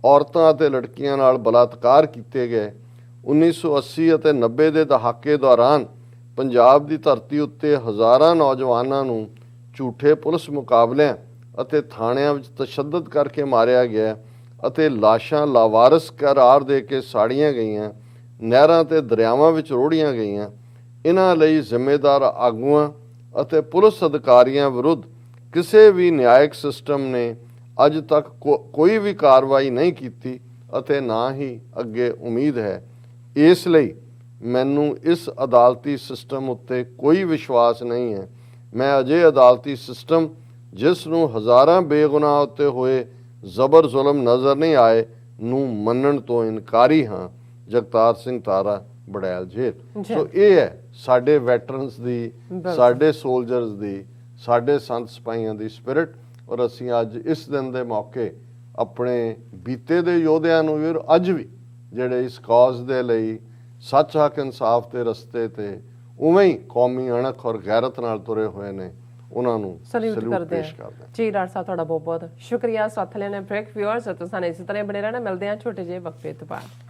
ਔਰਤਾਂ ਅਤੇ ਲੜਕੀਆਂ ਨਾਲ ਬਲਾਤਕਾਰ ਕੀਤੇ ਗਏ। 1980 ਅਤੇ 90 ਦੇ ਦਹਾਕੇ ਦੌਰਾਨ ਪੰਜਾਬ ਦੀ ਧਰਤੀ ਉੱਤੇ ਹਜ਼ਾਰਾਂ ਨੌਜਵਾਨਾਂ ਨੂੰ ਝੂਠੇ ਪੁਲਿਸ ਮੁਕਾਬਲਿਆਂ ਅਤੇ ਥਾਣਿਆਂ ਵਿੱਚ ਤਸ਼ੱਦਦ ਕਰਕੇ ਮਾਰਿਆ ਗਿਆ। ਅਤੇ ਲਾਸ਼ਾਂ ਲਾਵਾਰਸ ਕਰਾਰ ਦੇ ਕੇ ਸਾੜੀਆਂ ਗਈਆਂ, ਨਹਿਰਾਂ ਤੇ ਦਰਿਆਵਾਂ ਵਿੱਚ ਰੋੜੀਆਂ ਗਈਆਂ। ਇਹਨਾਂ ਲਈ ਜ਼ਿੰਮੇਦਾਰ ਆਗੂਆਂ ਅਤੇ ਪੁਲਿਸ ਅਧਿਕਾਰੀਆਂ ਵਿਰੁੱਧ ਕਿਸੇ ਵੀ ਨਿਆਇਕ ਸਿਸਟਮ ਨੇ ਅੱਜ ਤੱਕ ਕੋਈ ਵੀ ਕਾਰਵਾਈ ਨਹੀਂ ਕੀਤੀ ਅਤੇ ਨਾ ਹੀ ਅੱਗੇ ਉਮੀਦ ਹੈ। ਇਸ ਲਈ ਮੈਨੂੰ ਇਸ ਅਦਾਲਤੀ ਸਿਸਟਮ ਉੱਤੇ ਕੋਈ ਵਿਸ਼ਵਾਸ ਨਹੀਂ ਹੈ। ਮੈਂ ਅਜੇ ਅਦਾਲਤੀ ਸਿਸਟਮ ਜਿਸ ਨੂੰ ਹਜ਼ਾਰਾਂ ਬੇਗੁਨਾਹ ਉੱਤੇ ਹੋਏ ਜ਼ਬਰ ਜ਼ੁਲਮ ਨਜ਼ਰ ਨਹੀਂ ਆਏ ਨੂੰ ਮੰਨਣ ਤੋਂ ਇਨਕਾਰੀ ਹਾਂ। ਜਗਤਾਰ ਸਿੰਘ ਤਾਰਾ, ਬੜੈਲ ਜੇਲ੍ਹ। ਸੋ ਇਹ ਹੈ ਸਾਡੇ ਵੈਟਰਨਸ ਦੀ, ਸਾਡੇ ਸੋਲਜਰਸ ਦੀ, ਸਾਡੇ ਸੰਤ ਸਿਪਾਹੀਆਂ ਦੀ ਸਪਿਰਿਟ। ਔਰ ਅਸੀਂ ਅੱਜ ਇਸ ਦਿਨ ਦੇ ਮੌਕੇ ਆਪਣੇ ਬੀਤੇ ਦੇ ਯੋਧਿਆਂ ਨੂੰ ਵੀ, ਅੱਜ ਵੀ ਜਿਹੜੇ ਇਸ ਕਾਜ਼ ਦੇ ਲਈ ਸੱਚ ਹੱਕ ਇਨਸਾਫ ਦੇ ਰਸਤੇ ਤੇ ਉਵੇਂ ਹੀ ਕੌਮੀ ਅਣਖ ਔਰ ਗੈਰਤ ਨਾਲ ਤੁਰੇ ਹੋਏ ਨੇ, ਉਹਨਾਂ ਨੂੰ ਸਲੂਟ ਪੇਸ਼ ਕਰਦੇ ਹਾਂ। ਜੀ ਡਾਕਟਰ ਸਾਹਿਬ, ਤੁਹਾਡਾ ਬਹੁਤ ਬਹੁਤ ਸ਼ੁਕਰੀਆ ਸਾਥ ਲੈਣੇ। ਬ੍ਰੇਕ ਵਿਊਅਰਸ, ਤੁਸੀਂ ਇਸੇ ਤਰ੍ਹਾਂ ਬਣੇ ਰਹਿਣਾ। ਮਿਲਦੇ ਹਾਂ ਛੋਟੇ ਜਿਹੇ ਵਕਫੇ ਤੋਂ ਬਾਅਦ।